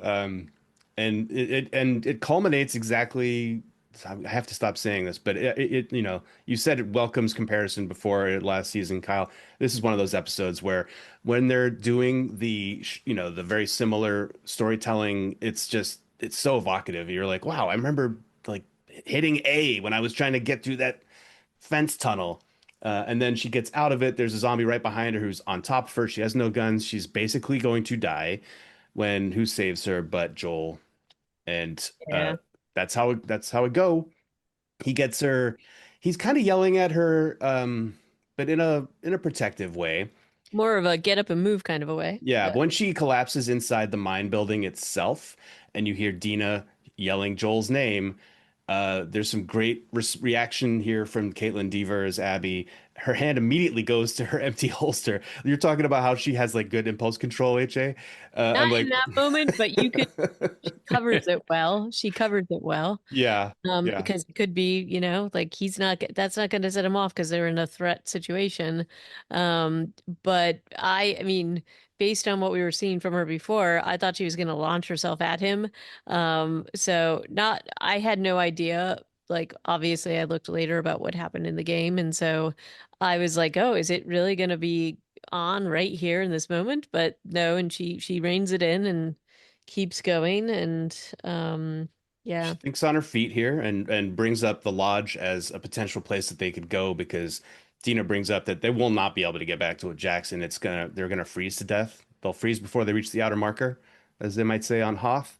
And it culminates exactly. I have to stop saying this, but you know, you said it welcomes comparison before last season, Kyle. This is one of those episodes where when they're doing you know, the very similar storytelling, it's so evocative. You're like, wow, I remember like hitting A when I was trying to get through that fence tunnel. And then she gets out of it. There's a zombie right behind her who's on top of her. She has no guns. She's basically going to die when who saves her but Joel. And Yeah. that's how it go. He gets her. He's kind of yelling at her, but in a protective way. More of a get up and move kind of a way. Yeah, but But when she collapses inside the mine building itself, and you hear Dina yelling Joel's name, there's some great reaction here from Caitlin Dever as Abby. Her hand immediately goes to her empty holster. You're talking about how she has like good impulse control, HA. I'm not in like, that moment, but you could, she covers it well. She covers it well. yeah, yeah. Because it could be, like that's not going to set him off because they're in a threat situation. Um, but I mean, based on what we were seeing from her before, I thought she was going to launch herself at him. So I had no idea. Like, obviously, I looked later about what happened in the game, and so I was like, "Oh, is it really going to be on right here in this moment?" But no, and she reins it in and keeps going, and yeah. She thinks on her feet here and brings up the lodge as a potential place that they could go because Dina brings up that they will not be able to get back to Jackson. They're gonna freeze to death. They'll freeze before they reach the outer marker, as they might say on Hoth.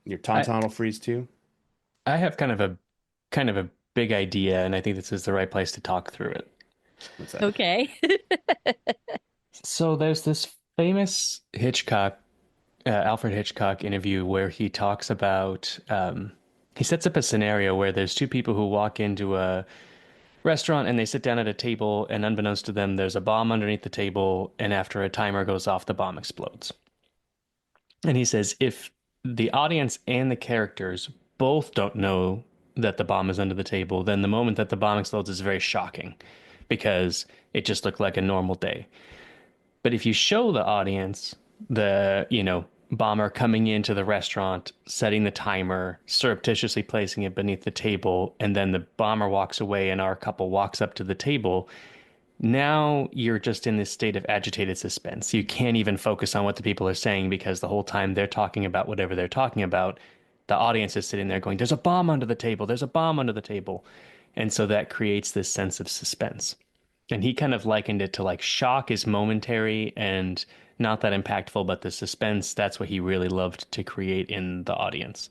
Your I Tauntaun will freeze too. I have kind of a big idea, and I think this is the right place to talk through it. What's that? Okay. So there's this famous Alfred Hitchcock interview where he talks about he sets up a scenario where there's two people who walk into a restaurant and they sit down at a table, and unbeknownst to them, there's a bomb underneath the table, and after a timer goes off, the bomb explodes. And he says if the audience and the characters both don't know that the bomb is under the table, then the moment that the bomb explodes is very shocking because it just looked like a normal day. But if you show the audience the, bomber coming into the restaurant, setting the timer, surreptitiously placing it beneath the table, and then the bomber walks away and our couple walks up to the table, now you're just in this state of agitated suspense. You can't even focus on what the people are saying because the whole time they're talking about whatever they're talking about, the audience is sitting there going, "There's a bomb under the table. There's a bomb under the table." And so that creates this sense of suspense. And he kind of likened it to like shock is momentary and not that impactful, but the suspense, that's what he really loved to create in the audience.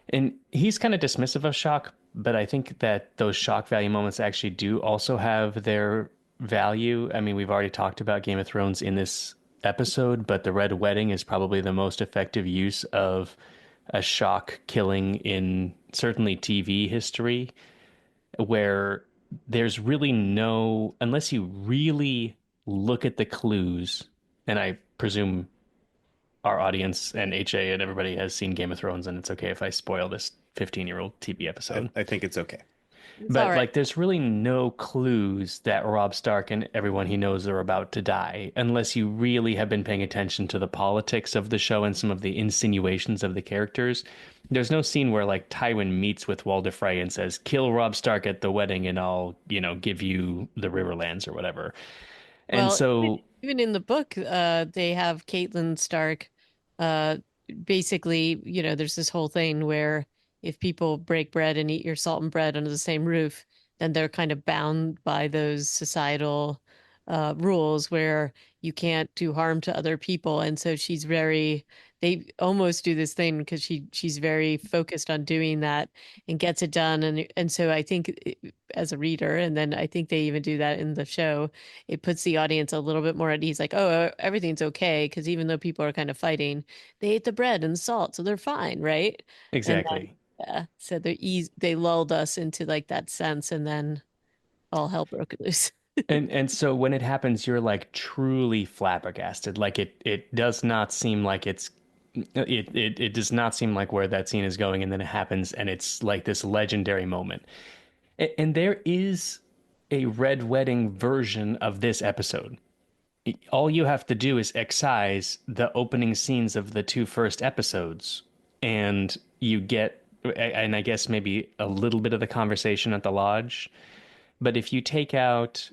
And he's kind of dismissive of shock, but I think that those shock value moments actually do also have their value. I mean, we've already talked about Game of Thrones in this episode, but the Red Wedding is probably the most effective use of a shock killing in certainly TV history, where there's really no, unless you really look at the clues, and I presume our audience and HA and everybody has seen Game of Thrones, and it's okay if I spoil this 15-year-old TV episode. I think it's okay. It's But all right. like, there's really no clues that Robb Stark and everyone he knows are about to die, unless you really have been paying attention to the politics of the show and some of the insinuations of the characters. There's no scene where like Tywin meets with Walder Frey and says, "Kill Robb Stark at the wedding, and I'll, give you the Riverlands or whatever." And Well, even, so, even in the book, they have Catelyn Stark. Uh, Basically, there's this whole thing where if people break bread and eat your salt and bread under the same roof, then they're kind of bound by those societal rules where you can't do harm to other people. And so they almost do this thing because she's very focused on doing that and gets it done. And so I think as a reader, and then I think they even do that in the show, it puts the audience a little bit more at ease, like, oh, everything's okay. Because even though people are kind of fighting, they ate the bread and the salt, so they're fine, right? And then, exactly. yeah, so they lulled us into like that sense, and then all hell broke loose. And so when it happens, you're like truly flabbergasted. Like it does not seem like it does not seem like where that scene is going, and then it happens, and it's like this legendary moment. And there is a Red Wedding version of this episode. All you have to do is excise the opening scenes of the two first episodes, and you get, and I guess maybe a little bit of the conversation at the lodge. But if you take out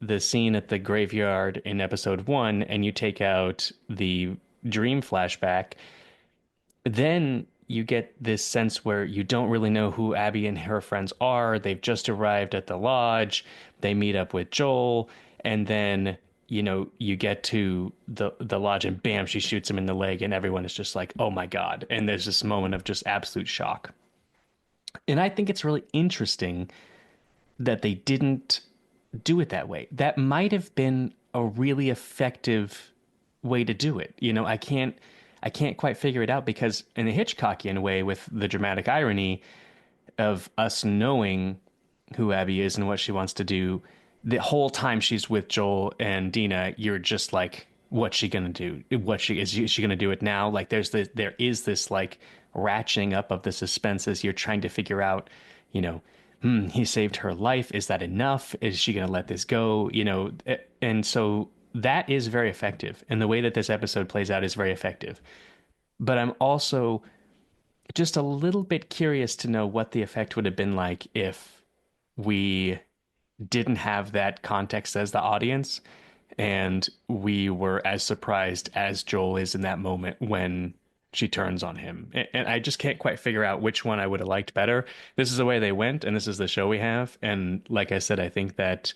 the scene at the graveyard in episode one and you take out the dream flashback, then you get this sense where you don't really know who Abby and her friends are. They've just arrived at the lodge. They meet up with Joel, and then you get to the lodge, and bam, she shoots him in the leg, and everyone is just like, "Oh my God!" And there's this moment of just absolute shock. And I think it's really interesting that they didn't do it that way. That might have been a really effective way to do it. I can't quite figure it out because in a Hitchcockian way, with the dramatic irony of us knowing who Abby is and what she wants to do, the whole time she's with Joel and Dina, you're just like, what's she gonna do? Is she gonna do it now? Like there is this like ratcheting up of the suspense as you're trying to figure out, you know, he saved her life. Is that enough? Is she gonna let this go? And so that is very effective. And the way that this episode plays out is very effective. But I'm also just a little bit curious to know what the effect would have been like if we didn't have that context as the audience and we were as surprised as Joel is in that moment when she turns on him. And I just can't quite figure out which one I would have liked better. This is the way they went, and this is the show we have. And like I said, I think that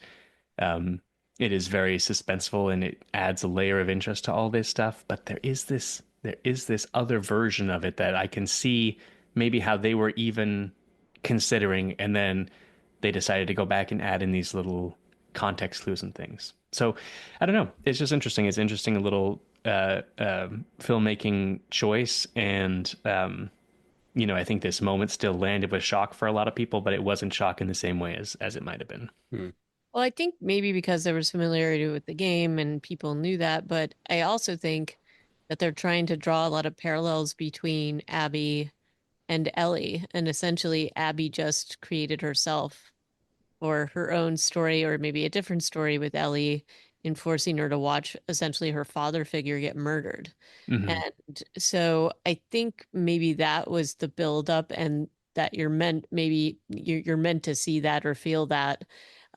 it is very suspenseful and it adds a layer of interest to all this stuff. But there is this other version of it that I can see maybe how they were even considering, and then they decided to go back and add in these little context clues and things. So I don't know. It's just interesting. It's interesting, a little filmmaking choice, and I think this moment still landed with shock for a lot of people, but it wasn't shock in the same way as it might have been. Hmm. Well, I think maybe because there was familiarity with the game and people knew that, but I also think that they're trying to draw a lot of parallels between Abby and Ellie, and essentially Abby just created herself or her own story, or maybe a different story with Ellie in forcing her to watch essentially her father figure get murdered. Hmm. And so I think maybe that was the buildup, and that you're meant to see that or feel that,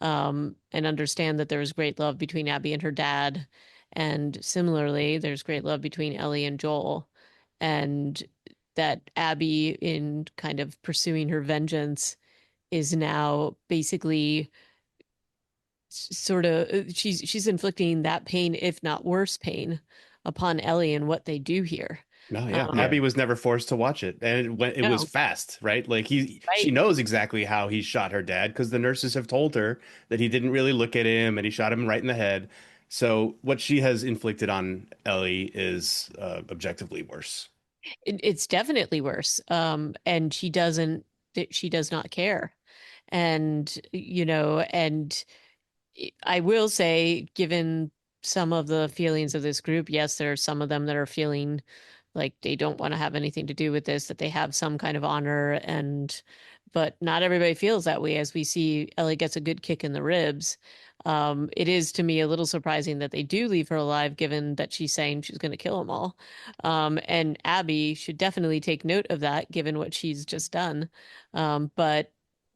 and understand that there was great love between Abby and her dad. And similarly, there's great love between Ellie and Joel. And that Abby, in kind of pursuing her vengeance, is now basically sort of she's inflicting that pain, if not worse pain, upon Ellie and what they do here. No, yeah. Yeah. Abby was never forced to watch it, and it was No, fast, right? Like she right. knows exactly how he shot her dad because the nurses have told her that he didn't really look at him and he shot him right in the head. So what she has inflicted on Ellie is objectively worse. It's definitely worse. And she does not care. And, and I will say, given some of the feelings of this group, yes, there are some of them that are feeling like they don't want to have anything to do with this, that they have some kind of honor, but not everybody feels that way. As we see, Ellie gets a good kick in the ribs. It is to me a little surprising that they do leave her alive, given that she's saying she's going to kill them all. And Abby should definitely take note of that, given what she's just done. But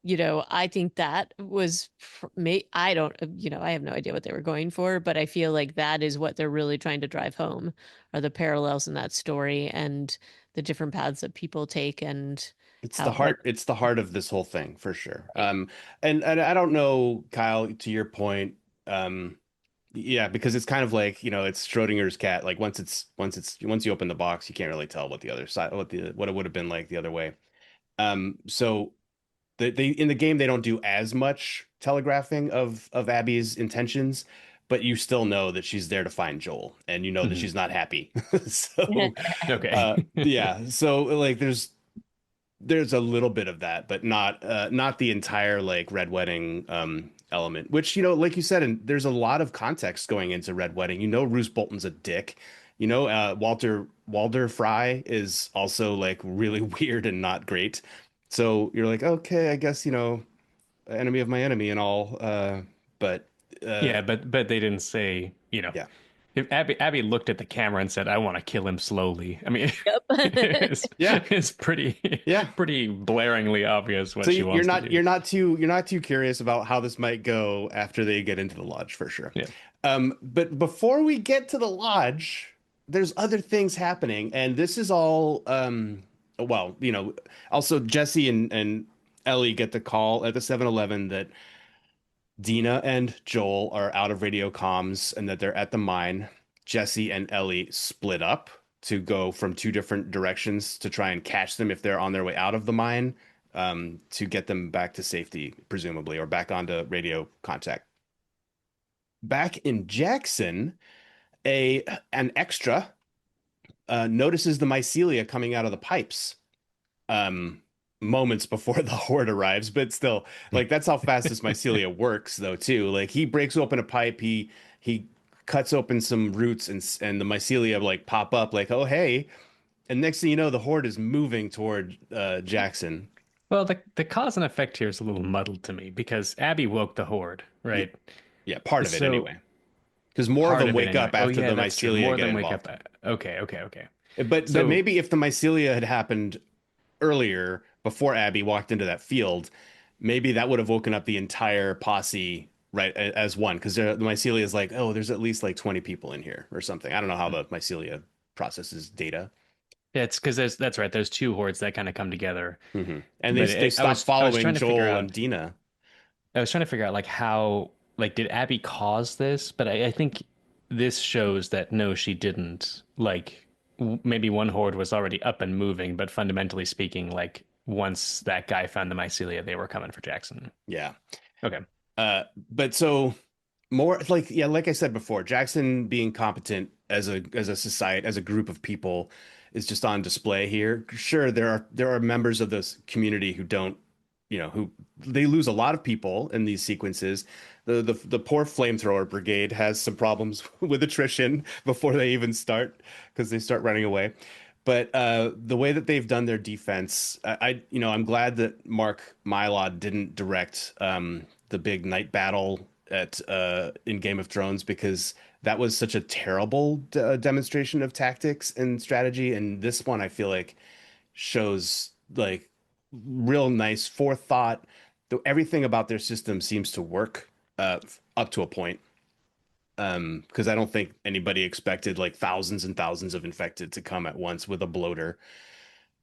I think that was me. I don't, I have no idea what they were going for, but I feel like that is what they're really trying to drive home, are the parallels in that story and the different paths that people take, and It's the how like heart, it's the heart of this whole thing for sure. And I don't know, Kyle, to your point, um, yeah, because it's kind of like, it's Schrodinger's cat. Like once you open the box, you can't really tell what the other side, what it would have been like the other way. So they in the game they don't do as much telegraphing of Abby's intentions, but you still know that she's there to find Joel, and you know that Hmm. she's not happy. So, Okay. yeah, so like there's a little bit of that, but not the entire like Red Wedding element, which like you said, and there's a lot of context going into Red Wedding. Roose Bolton's a dick. Walder Fry is also like really weird and not great. So you're like, okay, I guess, enemy of my enemy and all. But Yeah, but they didn't say, yeah. if Abby looked at the camera and said, "I want to kill him slowly." I mean, yep. Yeah. it's pretty Yeah. pretty blaringly obvious So what she you're wants to not do. you're not too curious about how this might go after they get into the lodge for sure. Yeah. But before we get to the lodge, there's other things happening, and this is all well, also Jesse and Ellie get the call at the 7-Eleven that Dina and Joel are out of radio comms and that they're at the mine. Jesse and Ellie split up to go from two different directions to try and catch them if they're on their way out of the mine, to get them back to safety, presumably, or back onto radio contact. Back in Jackson, a an extra notices the mycelia coming out of the pipes, um, moments before the horde arrives, but still, like that's how fast this mycelia works, though, too. Like he breaks open a pipe, he cuts open some roots, and the mycelia like pop up, like, oh hey, and next thing you know, the horde is moving toward Jackson. Well, the cause and effect here is a little muddled to me because Abby woke the horde, Yeah, right? yeah, part of it So anyway, because more of part them of it wake anyway. up Oh after yeah, the that's true. mycelia More get than wake involved. up. Okay, okay, okay. But So maybe if the mycelia had happened earlier, before Abby walked into that field, maybe that would have woken up the entire posse right as one. Because the mycelia is like, oh, there's at least like 20 people in here or something. I don't know how the mycelia processes data. it's because that's right. There's two hordes that kind of come together. And But they stopped I was following trying to figure Joel and out Dina. like how like did Abby cause this? But I think this shows that no, she didn't. Like maybe one horde was already up and moving, but fundamentally speaking, like once that guy found the mycelia, they were coming for Jackson. Yeah. Okay. But so more like, yeah, like I said before, Jackson being competent as a society, as a group of people, is just on display here. Sure, there are members of this community who don't, who they lose a lot of people in these sequences. The poor flamethrower brigade has some problems with attrition before they even start because they start running away. But the way that they've done their defense, I'm glad that Mark Mylod didn't direct the big night battle at in Game of Thrones because that was such a terrible demonstration of tactics and strategy. And this one, I feel like, shows like real nice forethought. Though everything about their system seems to work up to a point. Because I don't think anybody expected like thousands and thousands of infected to come at once with a bloater.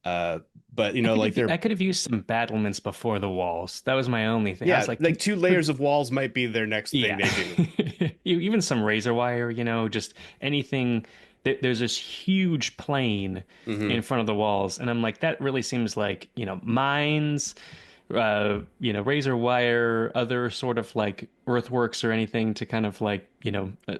Uh, but like I they're could have used some battlements before the walls. That was my only thing. I yeah, was like, like two layers of walls might be their next thing yeah. they do. Even some razor wire, just anything. There's this huge plane in Hmm. front of the walls, and I'm like, that really seems like, mines, razor wire, other sort of like earthworks or anything to kind of like,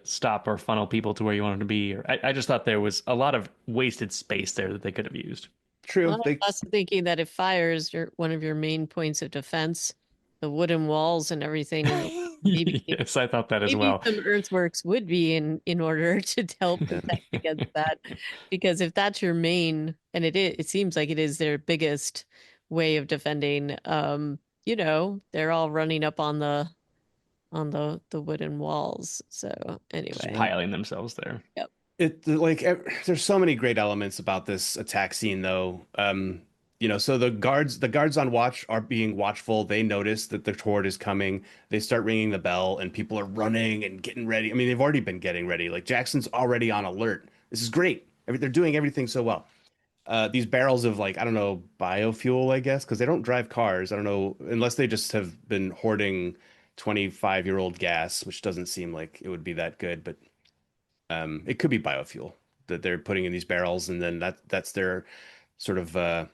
stop or funnel people to where you want them to be. Or I just thought there was a lot of wasted space there that they could have used. True. Well, I'm They also thinking that if fire is one of your main points of defense, the wooden walls and everything, and maybe Yes, I thought that as maybe well. some earthworks would be in order to help yeah. protect against that. Because if that's your main, and it seems like it is their biggest way of defending, they're all running up on the wooden walls. So Just anyway, piling themselves there. yep. there's so many great elements about this attack scene though. So the guards on watch are being watchful. They notice that the horde is coming. They start ringing the bell and people are running and getting ready. I mean, they've already been getting ready. Like Jackson's already on alert. This is great. They're doing everything so well. These barrels of like, I don't know, biofuel, I guess, because they don't drive cars. I don't know, unless they just have been hoarding 25-year-old gas, which doesn't seem like it would be that good, but it could be biofuel that they're putting in these barrels, and then that's their sort of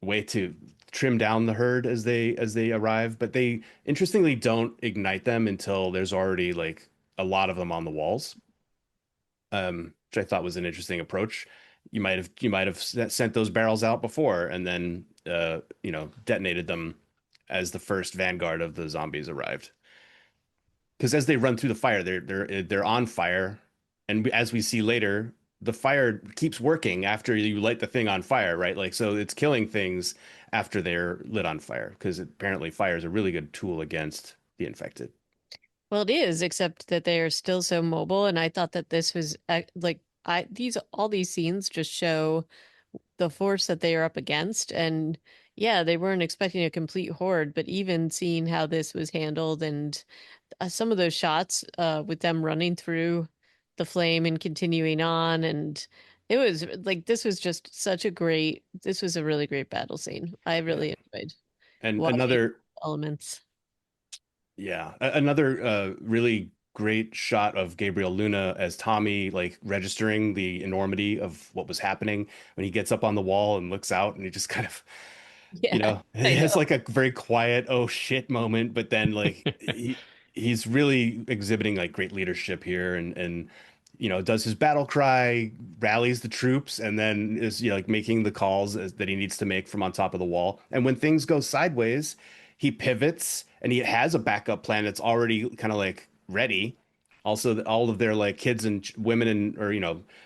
way to trim down the herd as they arrive. But they interestingly don't ignite them until there's already like a lot of them on the walls, which I thought was an interesting approach. You might have sent those barrels out before and then detonated them as the first vanguard of the zombies arrived. Because as they run through the fire, they're on fire, and as we see later, the fire keeps working after you light the thing on fire, right? Like so, it's killing things after they're lit on fire because apparently fire is a really good tool against the infected. Well, it is, except that they are still so mobile, and I thought that this was like I these all these scenes just show the force that they are up against. And yeah, they weren't expecting a complete horde, but even seeing how this was handled and some of those shots with them running through the flame and continuing on, and it was like this was a really great battle scene. I Yeah, really enjoyed and watching another elements. Yeah, another really great shot of Gabriel Luna as Tommy, like registering the enormity of what was happening when he gets up on the wall and looks out, and he just kind of, Yeah, he I has know. like a very quiet "oh shit" moment, but then like he's really exhibiting like great leadership here, and does his battle cry, rallies the troops, and then is like making the calls that he needs to make from on top of the wall. And when things go sideways, he pivots and he has a backup plan that's already kind of like ready. Also, all of their like kids and women and or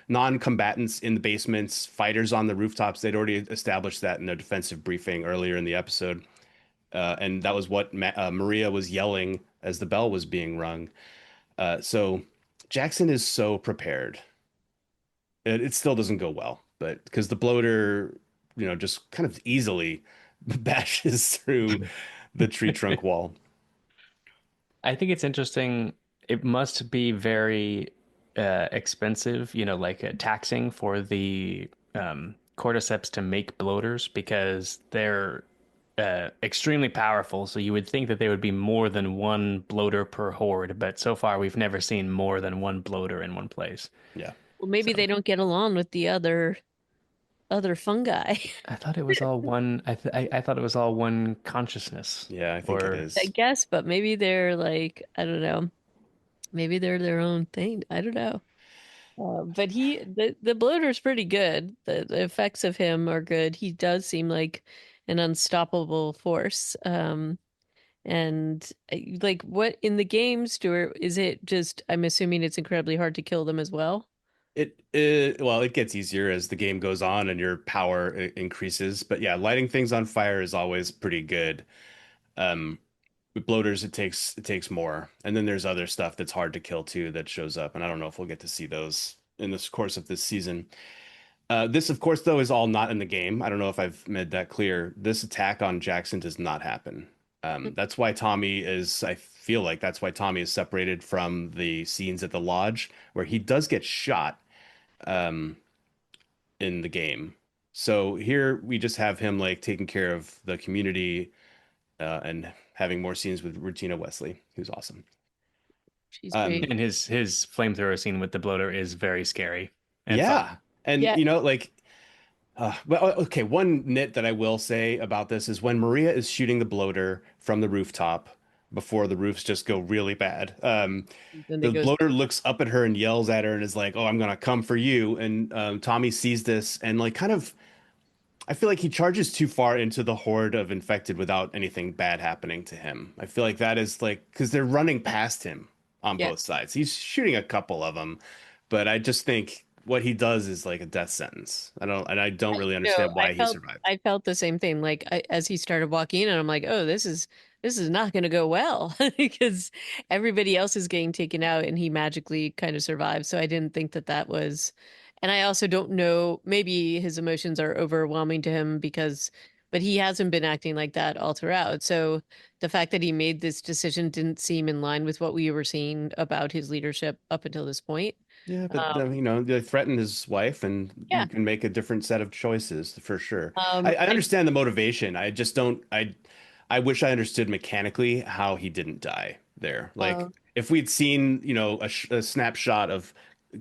non-combatants in the basements, fighters on the rooftops. They'd already established that in their defensive briefing earlier in the episode, and that was what Maria was yelling as the bell was being rung. So Jackson is so prepared. It still doesn't go well, but because the bloater, just kind of easily bashes through the tree trunk wall. I think it's interesting. It must be very expensive, like taxing for the cordyceps to make bloaters because they're extremely powerful. So you would think that there would be more than one bloater per horde, but so far we've never seen more than one bloater in one place. Yeah. Well, maybe So they don't get along with the other fungi. I thought it was all one. I thought it was all one consciousness, Yeah, I think it or I is. guess, but maybe they're like, I don't know. Maybe they're their own thing. I don't know. But the bloater's pretty good. The effects of him are good. He does seem like an unstoppable force. And like what in the game, Stuart, is it just, I'm assuming it's incredibly hard to kill them as well. Well, it gets easier as the game goes on and your power increases. But yeah, lighting things on fire is always pretty good. Um, with bloaters, it takes more, and then there's other stuff that's hard to kill too that shows up, and I don't know if we'll get to see those in this course of this season. This, of course, though, is all not in the game. I don't know if I've made that clear. This attack on Jackson does not happen. That's why Tommy is, I feel like that's why Tommy is separated from the scenes at the lodge, where he does get shot um, in the game. So here we just have him like taking care of the community and having more scenes with Rutina Wesley, who's awesome. She's Um, great. And his flamethrower scene with the bloater is very scary and yeah, fun. and Yeah. like, okay, one nit that I will say about this is when Maria is shooting the bloater from the rooftop before the roofs just go really bad. Then The it goes, bloater looks up at her and yells at her and is like, "Oh, I'm gonna come for you." And Tommy sees this and like kind of I feel like he charges too far into the horde of infected without anything bad happening to him. I feel like that is like because they're running past him on yeah. both sides. He's shooting a couple of them, but I just think what he does is like a death sentence. I don't really No, understand why he survived. I felt the same thing. Like as he started walking in, and I'm like, oh, this is not going to go well because everybody else is getting taken out, and he magically kind of survived. So I didn't think that that was, and I also don't know. Maybe his emotions are overwhelming to him because, but he hasn't been acting like that all throughout. So the fact that he made this decision didn't seem in line with what we were seeing about his leadership up until this point. Yeah, but Um, they threatened his wife, and you yeah. can make a different set of choices for sure. I I understand the motivation. I just don't. I wish I understood mechanically how he didn't die there. Like well. if we'd seen, a snapshot of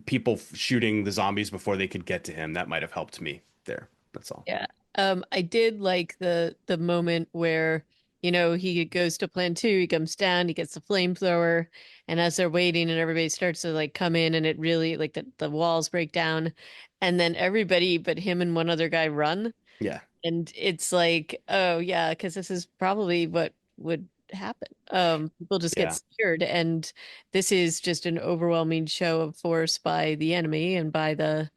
people shooting the zombies before they could get to him, that might have helped me there. That's all. Yeah. I did like the moment where, you know, he goes to plan two, he comes down, he gets the flamethrower, and as they're waiting and everybody starts to like come in and it really like the walls break down, and then everybody but him and one other guy run. Yeah, And it's like, oh yeah, because this is probably what would happen. People just get yeah, scared, and this is just an overwhelming show of force by the enemy and by the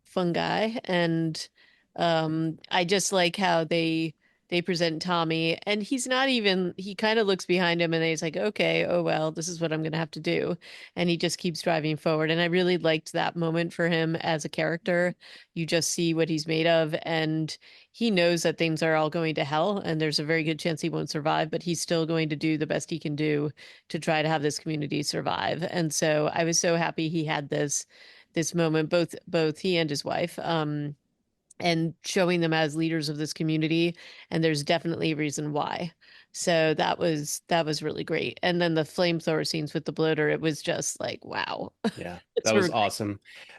fungi. And I just like how they present Tommy, and he's not even, he kind of looks behind him and he's like, okay, oh well, this is what I'm gonna have to do. And he just keeps driving forward. And I really liked that moment for him as a character. You just see what he's made of, and he knows that things are all going to hell and there's a very good chance he won't survive, but he's still going to do the best he can do to try to have this community survive. And so I was so happy he had this moment, both he and his wife, and showing them as leaders of this community. And there's definitely a reason why. So that was really great. And then the flamethrower scenes with the bloater, it was just like, wow. yeah. It's That was sort awesome,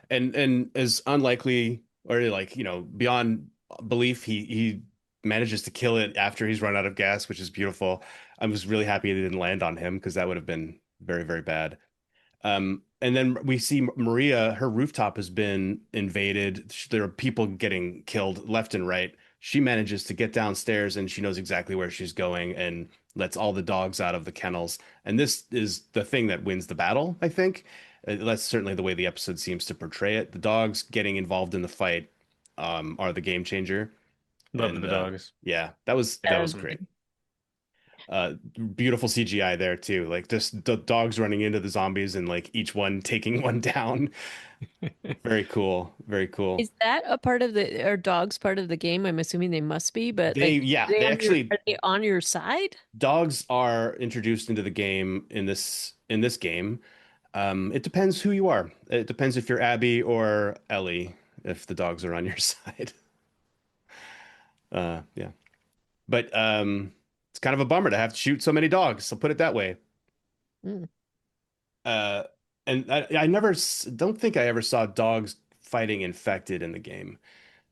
and as unlikely or like beyond belief, he manages to kill it after he's run out of gas, which is beautiful. I was really happy it didn't land on him because that would have been very, very bad. And then we see Maria, her rooftop has been invaded. There are people getting killed left and right. She manages to get downstairs and she knows exactly where she's going and lets all the dogs out of the kennels. And this is the thing that wins the battle, I think. That's certainly the way the episode seems to portray it. The dogs getting involved in the fight are the game changer. Love And the dogs. yeah, that was of, great. uh Beautiful CGI there too, like just the dogs running into the zombies and like each one taking one down. Very cool, very cool. is that a part of the, are dogs part of the game? I'm assuming they must be, but They, like, yeah, they actually, are they on your side? dogs are introduced into the game in this game. It depends who you are. It depends if you're Abby or Ellie, if the dogs are on your side. Yeah, but it's kind of a bummer to have to shoot so many dogs, I'll put it that way. Hmm. uh and I never don't think I ever saw dogs fighting infected in the game.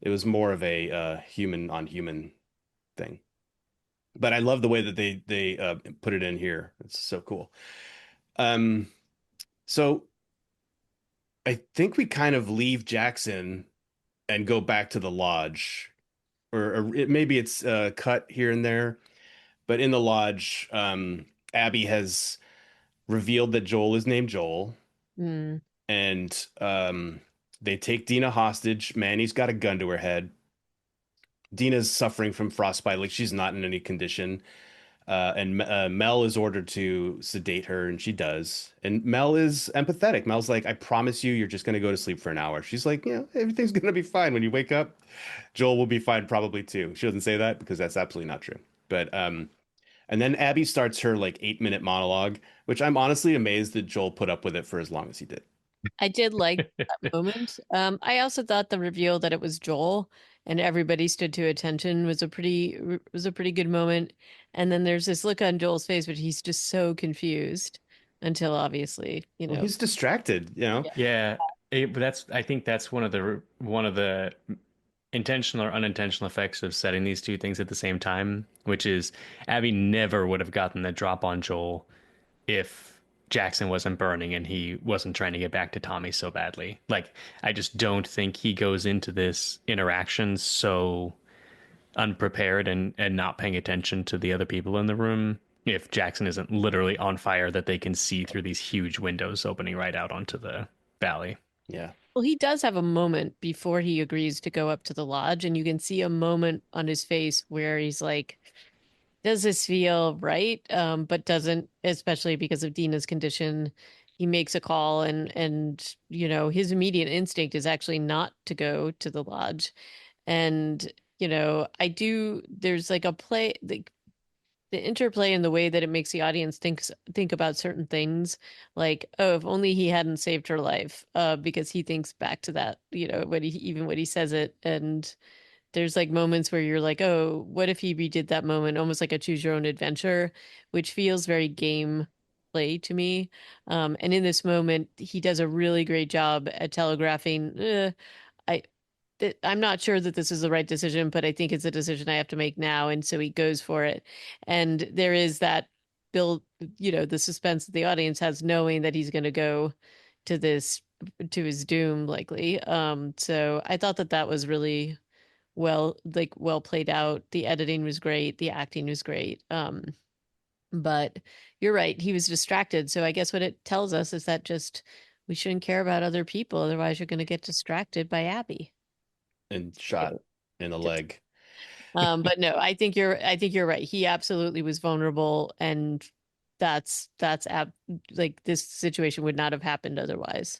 It was more of a human on human thing. But I love the way that they put it in here. It's so cool. Um so I think we kind of leave Jackson and go back to the lodge, maybe it's cut here and there, but in the lodge, Abby has revealed that Joel is named Joel, Mm, and they take Dina hostage. Manny's got a gun to her head. Dina's suffering from frostbite, like she's not in any condition. And Mel is ordered to sedate her, and she does. And Mel is empathetic. Mel's like, "I promise you, you're just gonna go to sleep for an hour." She's like, everything's gonna be fine when you wake up. Joel will be fine probably too. She doesn't say that because that's absolutely not true. But and then Abby starts her like 8-minute monologue, which I'm honestly amazed that Joel put up with it for as long as he did. I did like that moment. I also thought the reveal that it was Joel and everybody stood to attention was a pretty good moment. And then there's this look on Joel's face, but he's just so confused until obviously, Well, he's distracted, you know. Yeah. Yeah, but I think that's one of the intentional or unintentional effects of setting these two things at the same time, which is Abby never would have gotten the drop on Joel if Jackson wasn't burning and he wasn't trying to get back to Tommy so badly. Like, I just don't think he goes into this interaction so unprepared and not paying attention to the other people in the room if Jackson isn't literally on fire that they can see through these huge windows opening right out onto the valley. Yeah. Well, he does have a moment before he agrees to go up to the lodge, and you can see a moment on his face where he's like, does this feel right? But doesn't, especially because of Dina's condition. He makes a call and his immediate instinct is actually not to go to the lodge. And, there's like a play, the interplay in the way that it makes the audience think about certain things, like, oh, if only he hadn't saved her life, because he thinks back to that, when he says it. And there's like moments where you're like, oh, what if he redid that moment, almost like a choose your own adventure, which feels very game play to me. And in this moment, he does a really great job at telegraphing, I I'm not sure that this is the right decision, but I think it's a decision I have to make now. And so he goes for it. And there is that build, the suspense that the audience has knowing that he's going to go to this, to his doom likely. So I thought that that was really well played out. The editing was great. The acting was great. But you're right. He was distracted. So I guess what it tells us is that just we shouldn't care about other people. Otherwise, you're going to get distracted by Abby. And shot in the leg. But no, I think you're right. He absolutely was vulnerable, and like this situation would not have happened otherwise.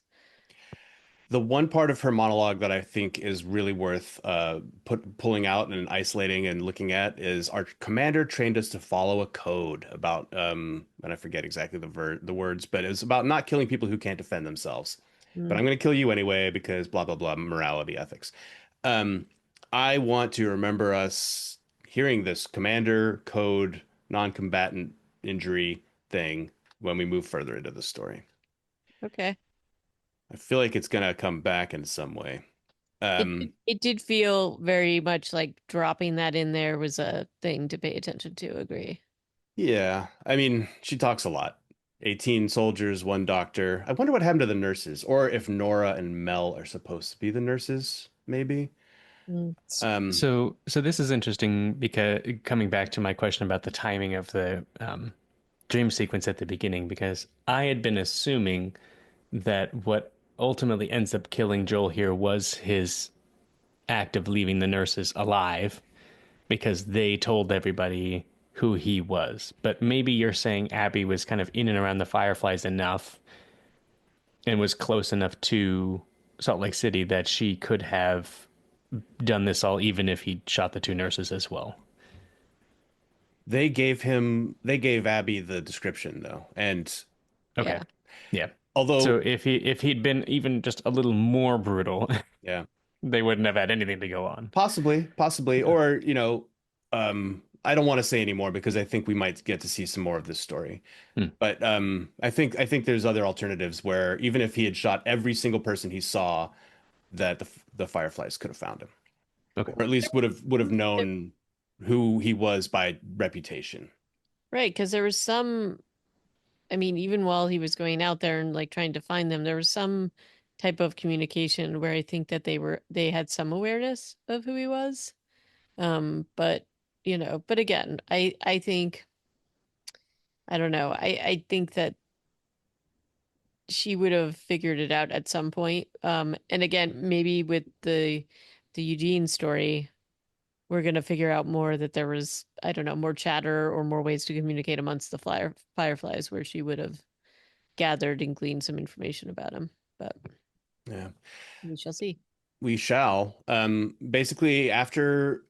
The one part of her monologue that I think is really worth pulling out and isolating and looking at is our commander trained us to follow a code about and I forget exactly the words, but it's about not killing people who can't defend themselves. But Mm. I'm going to kill you anyway because blah blah blah, morality, ethics. Um, I want to remember us hearing this commander code non-combatant injury thing when we move further into the story. Okay. I feel like it's gonna come back in some way. It did feel very much like dropping that in there was a thing to pay attention to. Agree. Yeah, I mean, she talks a lot. 18 soldiers, one doctor. I wonder what happened to the nurses, or if Nora and Mel are supposed to be the nurses, maybe. Mm. Um, So this is interesting because coming back to my question about the timing of the dream sequence at the beginning, because I had been assuming that what ultimately ends up killing Joel here was his act of leaving the nurses alive because they told everybody who he was. But maybe you're saying Abby was kind of in and around the Fireflies enough and was close enough to Salt Lake City that she could have done this all even if he shot the two nurses as well. they gave Abby the description though, and Okay. Yeah. Yeah. So although, if he'd been even just a little more brutal, yeah, they wouldn't have had anything to go on. possibly, Yeah. or I don't want to say anymore because I think we might get to see some more of this story. Hmm. But I think there's other alternatives where even if he had shot every single person he saw, that the Fireflies could have found him, Okay. or at least would have known who he was by reputation. Right, because there was some, I mean, even while he was going out there and like trying to find them, there was some type of communication where I think that they had some awareness of who he was. But but again, I think I don't know. I think that she would have figured it out at some point. And again, maybe with the Eugene story, we're gonna figure out more that there was, I don't know, more chatter or more ways to communicate amongst the fireflies where she would have gathered and gleaned some information about him. But Yeah, we shall see. we shall. Basically, after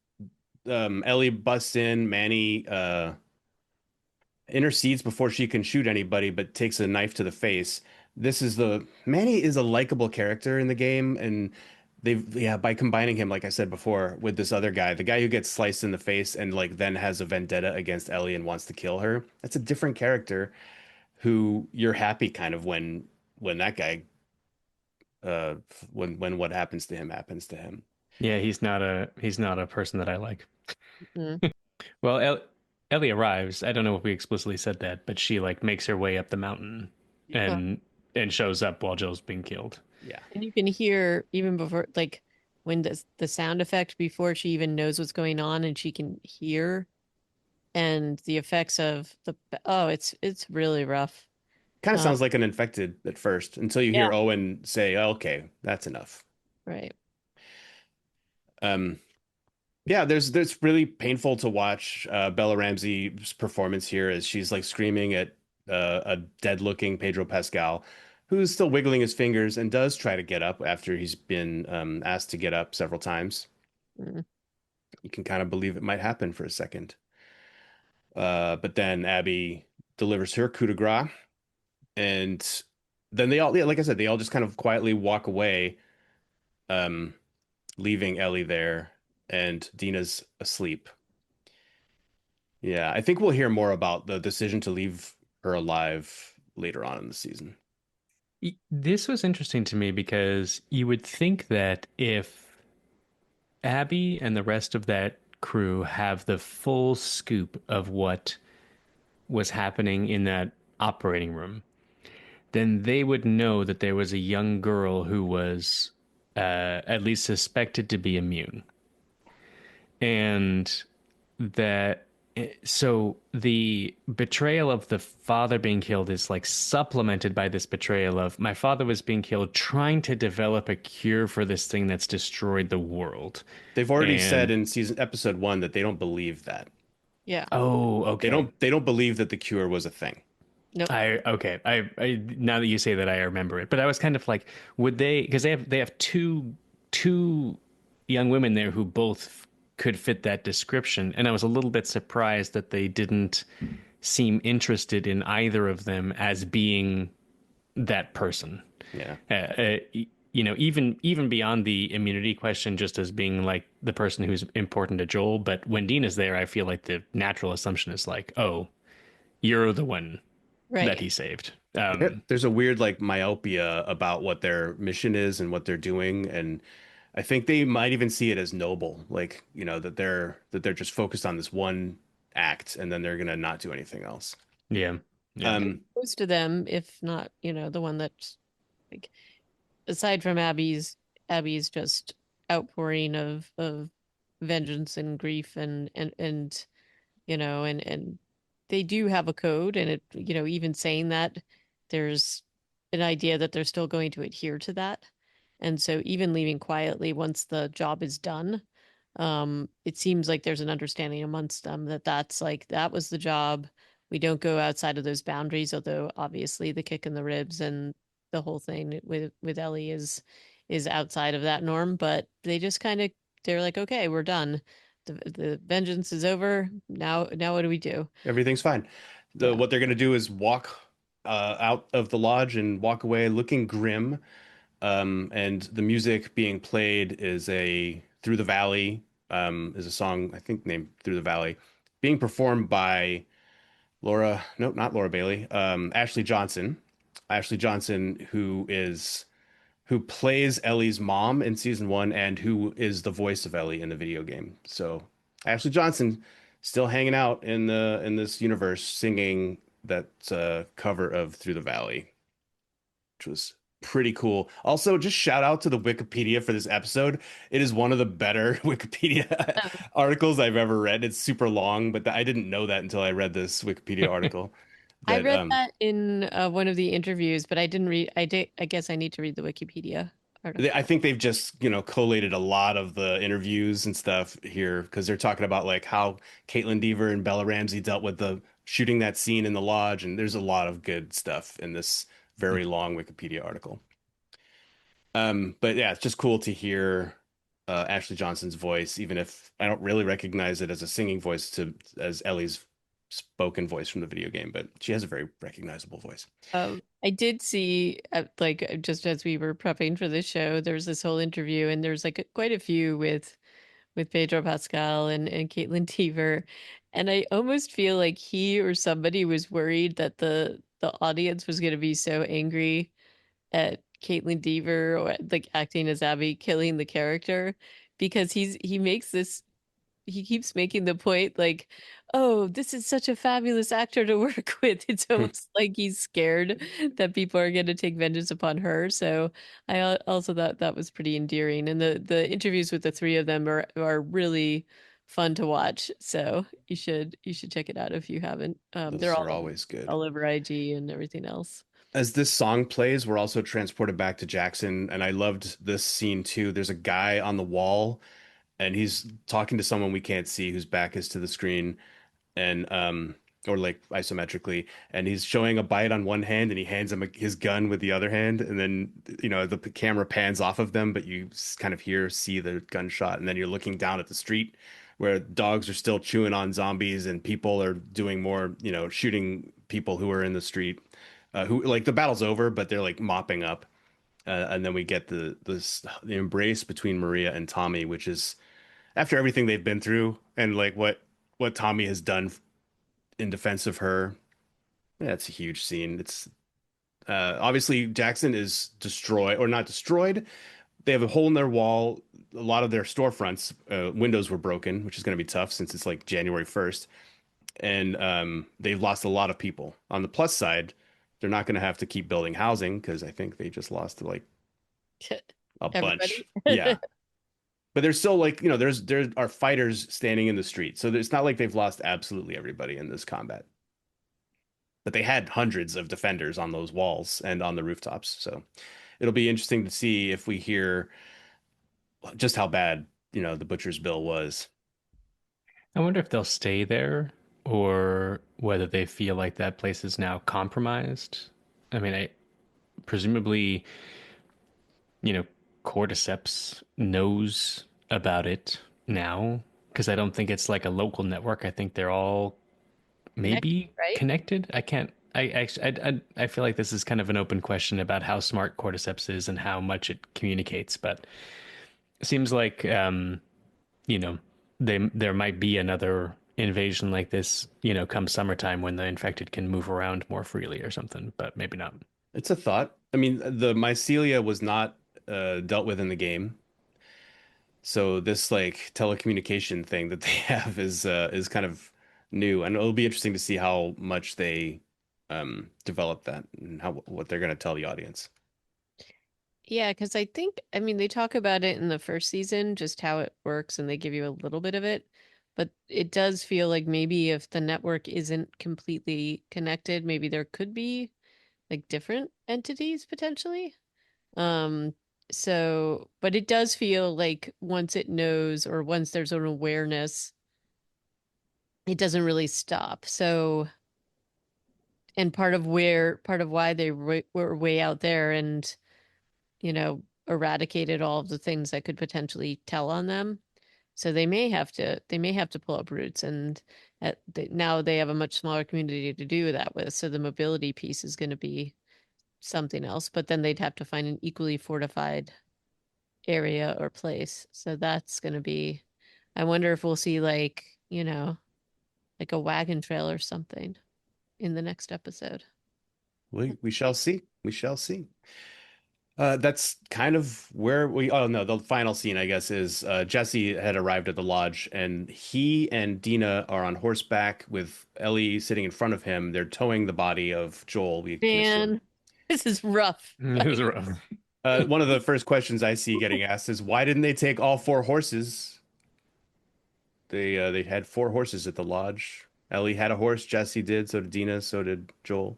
Ellie busts in, Manny intercedes before she can shoot anybody, but takes a knife to the face. Manny is a likable character in the game, and by combining him, like I said before, with this other guy, the guy who gets sliced in the face and like then has a vendetta against Ellie and wants to kill her. That's a different character who you're happy kind of when that guy uh when what happens to him happens to him. Yeah, he's not a person that I like. Mm. Well, Ellie arrives. I don't know if we explicitly said that, but she like makes her way up the mountain Well, and shows up while Jill's being killed. Yeah. and you can hear even before, like when the sound effect before she even knows what's going on, and she can hear, and the effects of oh, it's really rough. Kind of Um, sounds like an infected at first until you yeah, hear Owen say, "Okay, that's enough." right. Um, yeah, there's really painful to watch Bella Ramsey's performance here as she's like screaming at a dead-looking Pedro Pascal, who's still wiggling his fingers and does try to get up after he's been asked to get up several times. Mm. You can kind of believe it might happen for a second. But then Abby delivers her coup de grace, and then they all, yeah, like I said, they all just kind of quietly walk away, um, leaving Ellie there, and Dina's asleep. Yeah, I think we'll hear more about the decision to leave her alive later on in the season. This was interesting to me because you would think that if Abby and the rest of that crew have the full scoop of what was happening in that operating room, then they would know that there was a young girl who was at least suspected to be immune. And that so the betrayal of the father being killed is like supplemented by this betrayal of my father was being killed trying to develop a cure for this thing that's destroyed the world. They've already said And in season episode 1 that they don't believe that. Yeah. oh, They okay. don't believe that the cure was a thing. Nope. I now that you say that I remember it. But I was kind of like, would they, because they have two young women there who both could fit that description, and I was a little bit surprised that they didn't seem interested in either of them as being that person. Yeah. Even beyond the immunity question, just as being like the person who's important to Joel. But when Dean is there, I feel like the natural assumption is like, oh, you're the one that Right. he saved. There's a weird like myopia about what their mission is and what they're doing, and I think they might even see it as noble, like, that they're just focused on this one act and then they're gonna not do anything else. Yeah, yeah, Um, Close to them, if not, the one that's like aside from Abby's just outpouring of vengeance and grief and and they do have a code, and it even saying that there's an idea that they're still going to adhere to that. And so even leaving quietly once the job is done, it seems like there's an understanding amongst them that that's like that was the job. We don't go outside of those boundaries, although obviously the kick in the ribs and the whole thing with Ellie is outside of that norm, but they just kind of they're like, okay, we're done. The vengeance is over. Now what do we do? Everything's fine. Yeah. What they're gonna do is walk out of the lodge and walk away looking grim. And the music being played is a Through the Valley, is a song I think named Through the Valley, being performed by Laura, no, not Laura Bailey, Ashley Johnson. Ashley Johnson, who plays Ellie's mom in season 1 and who is the voice of Ellie in the video game. So Ashley Johnson still hanging out in this universe singing that cover of Through the Valley, which was pretty cool. Also, just shout out to the Wikipedia for this episode. It is one of the better Wikipedia Oh, articles I've ever read. It's super long, but I didn't know that until I read this Wikipedia article. I That read that in one of the interviews, but I didn't read. I did. I guess I need to read the Wikipedia I article. think they've just, collated a lot of the interviews and stuff here because they're talking about like how Caitlin Deaver and Bella Ramsey dealt with the shooting that scene in the lodge, and there's a lot of good stuff in this very long Wikipedia article. But yeah, it's just cool to hear Ashley Johnson's voice, even if I don't really recognize it as a singing voice to as Ellie's spoken voice from the video game, but she has a very recognizable voice. I did see, just as we were prepping for this show, there's this whole interview, and there's like quite a few with Pedro Pascal and Caitlin Deaver, and I almost feel like he or somebody was worried that the audience was going to be so angry at Caitlin Deaver or like acting as Abby, killing the character, because he makes this he keeps making the point like, oh, this is such a fabulous actor to work with. It's almost like he's scared that people are going to take vengeance upon her. So also thought that was pretty endearing, and the interviews with the three of them are really fun to watch. So you should check it out if you haven't. They're Those are always good. all over IG and everything else. As this song plays, we're also transported back to Jackson, and I loved this scene too. There's a guy on the wall, and he's talking to someone we can't see whose back is to the screen, and or like isometrically, and he's showing a bite on one hand, and he hands him his gun with the other hand, and then the camera pans off of them, but you kind of see the gunshot, and then you're looking down at the street where dogs are still chewing on zombies, and people are doing more, shooting people who are in the street, who like the battle's over, but they're like mopping up. And then we get the embrace between Maria and Tommy, which is after everything they've been through and like what Tommy has done in defense of her. Yeah, it's a huge scene. It's obviously Jackson is destroyed or not destroyed. They have a hole in their wall. A lot of their storefronts windows were broken, which is going to be tough since it's like January 1st. And they've lost a lot of people. On the plus side, they're not going to have to keep building housing because I think they just lost like a bunch. Everybody. Yeah. But there's still like, there are fighters standing in the street. So it's not like they've lost absolutely everybody in this combat. But they had hundreds of defenders on those walls and on the rooftops. So it'll be interesting to see if we hear just how bad, the Butcher's Bill was. I wonder if they'll stay there or whether they feel like that place is now compromised. I mean, I presumably, you know, Cordyceps knows about it now because I don't think it's like a local network. I think they're all Connected, maybe right? connected. I can't. I feel like this is kind of an open question about how smart Cordyceps is and how much it communicates, but it seems like you know, there might be another invasion like this, come summertime when the infected can move around more freely or something, but maybe not. It's a thought. I mean, the mycelia was not dealt with in the game. So this like telecommunication thing that they have is kind of new, and it'll be interesting to see how much they develop that and what they're going to tell the audience. Yeah, because I mean, they talk about it in the first season, just how it works, and they give you a little bit of it. But it does feel like maybe if the network isn't completely connected, maybe there could be like different entities potentially. Um, but it does feel like once it knows or once there's an awareness, it doesn't really stop. So, and part of why were way out there and eradicated all of the things that could potentially tell on them. So they may have to pull up roots, and now they have a much smaller community to do that with. So the mobility piece is going to be something else, but then they'd have to find an equally fortified area or place. So that's going to be, I wonder if we'll see like a wagon trail or something in the next episode. We shall see. We shall see. That's kind of where oh no, the final scene, I guess, is Jesse had arrived at the lodge and he and Dina are on horseback with Ellie sitting in front of him. They're towing the body of Joel, we can assume. Man, This is rough. It was rough. One of the first questions I see getting asked is why didn't they take all four horses? They had four horses at the lodge. Ellie had a horse, Jesse did, so did Dina, so did Joel.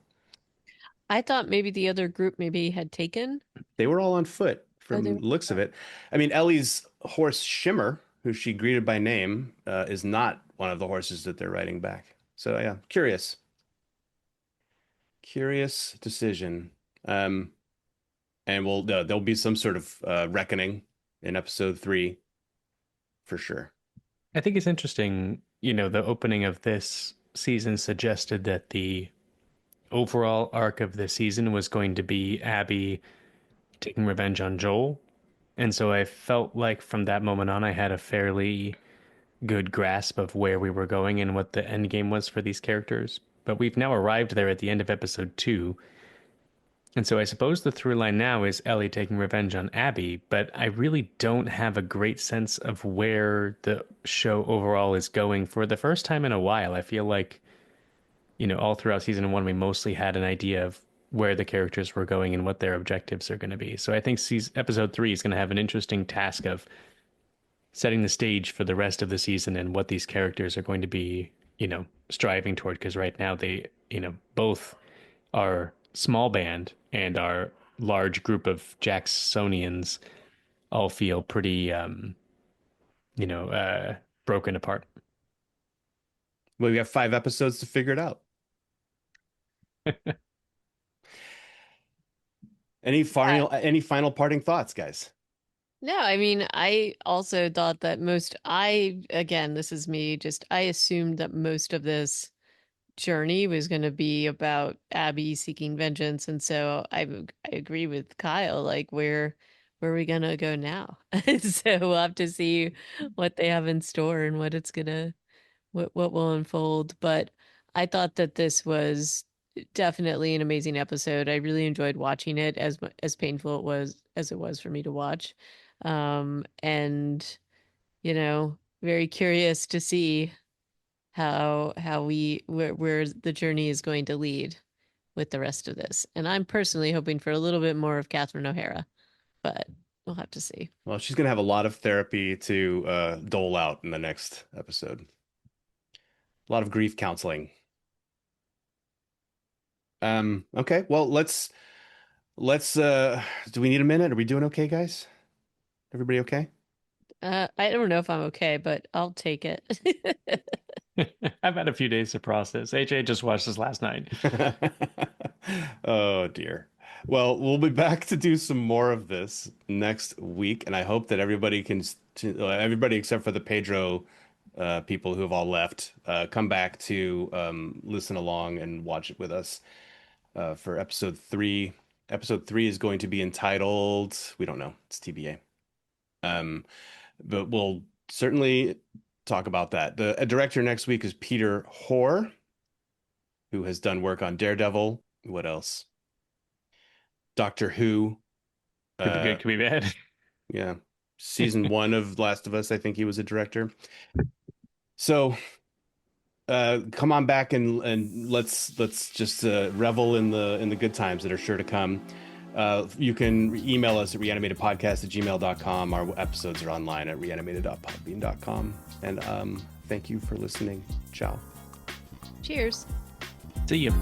I thought maybe the other group maybe had taken. They were all on foot Oh, from they the looks of it. I mean, Ellie's horse Shimmer, who she greeted by name, is not one of the horses that they're riding back. So yeah, curious. Curious decision. And there'll be some sort of reckoning in episode 3 for sure. I think it's interesting, the opening of this season suggested that the overall arc of the season was going to be Abby taking revenge on Joel. And so I felt like from that moment on, I had a fairly good grasp of where we were going and what the end game was for these characters. But we've now arrived there at the end of episode 2. And so I suppose the through line now is Ellie taking revenge on Abby, but I really don't have a great sense of where the show overall is going for the first time in a while. I feel like, all throughout season 1, we mostly had an idea of where the characters were going and what their objectives are going to be. So I think episode 3 is going to have an interesting task of setting the stage for the rest of the season and what these characters are going to be, striving toward. Because right now they, both are small band and our large group of Jacksonians all feel pretty, broken apart. Well, we have 5 episodes to figure it out. Any final parting thoughts, guys? No, I mean, I also thought that again, this is me, just I assumed that most of this journey was going to be about Abby seeking vengeance, and so I agree with Kyle. Like, where are we gonna go now? So we'll have to see what they have in store and what will unfold. But I thought that this was definitely an amazing episode. I really enjoyed watching it, as painful as it was for me to watch. And very curious to see where the journey is going to lead with the rest of this. And I'm personally hoping for a little bit more of Catherine O'Hara, but we'll have to see. Well, she's gonna have a lot of therapy to dole out in the next episode. A lot of grief counseling. Okay, well, let's do we need a minute? Are we doing okay, guys? Everybody okay? I don't know if I'm okay, but I'll take it. I've had a few days to process. AJ just watched this last night. Oh dear. Well, we'll be back to do some more of this next week, and I hope that everybody everybody except for the Pedro people who have all left, come back to listen along and watch it with us for episode 3. Episode 3 is going to be entitled, we don't know, it's TBA. But we'll certainly talk about that. The director next week is Peter Hoare, who has done work on Daredevil. What else? Doctor Who. Could be good, could be bad. Yeah. Season 1 of Last of Us, I think he was a director. So come on back and let's just revel in the good times that are sure to come. You can email us at reanimatedpodcast@gmail.com. Our episodes are online at reanimated.podbean.com. And thank you for listening. Ciao. Cheers. See you.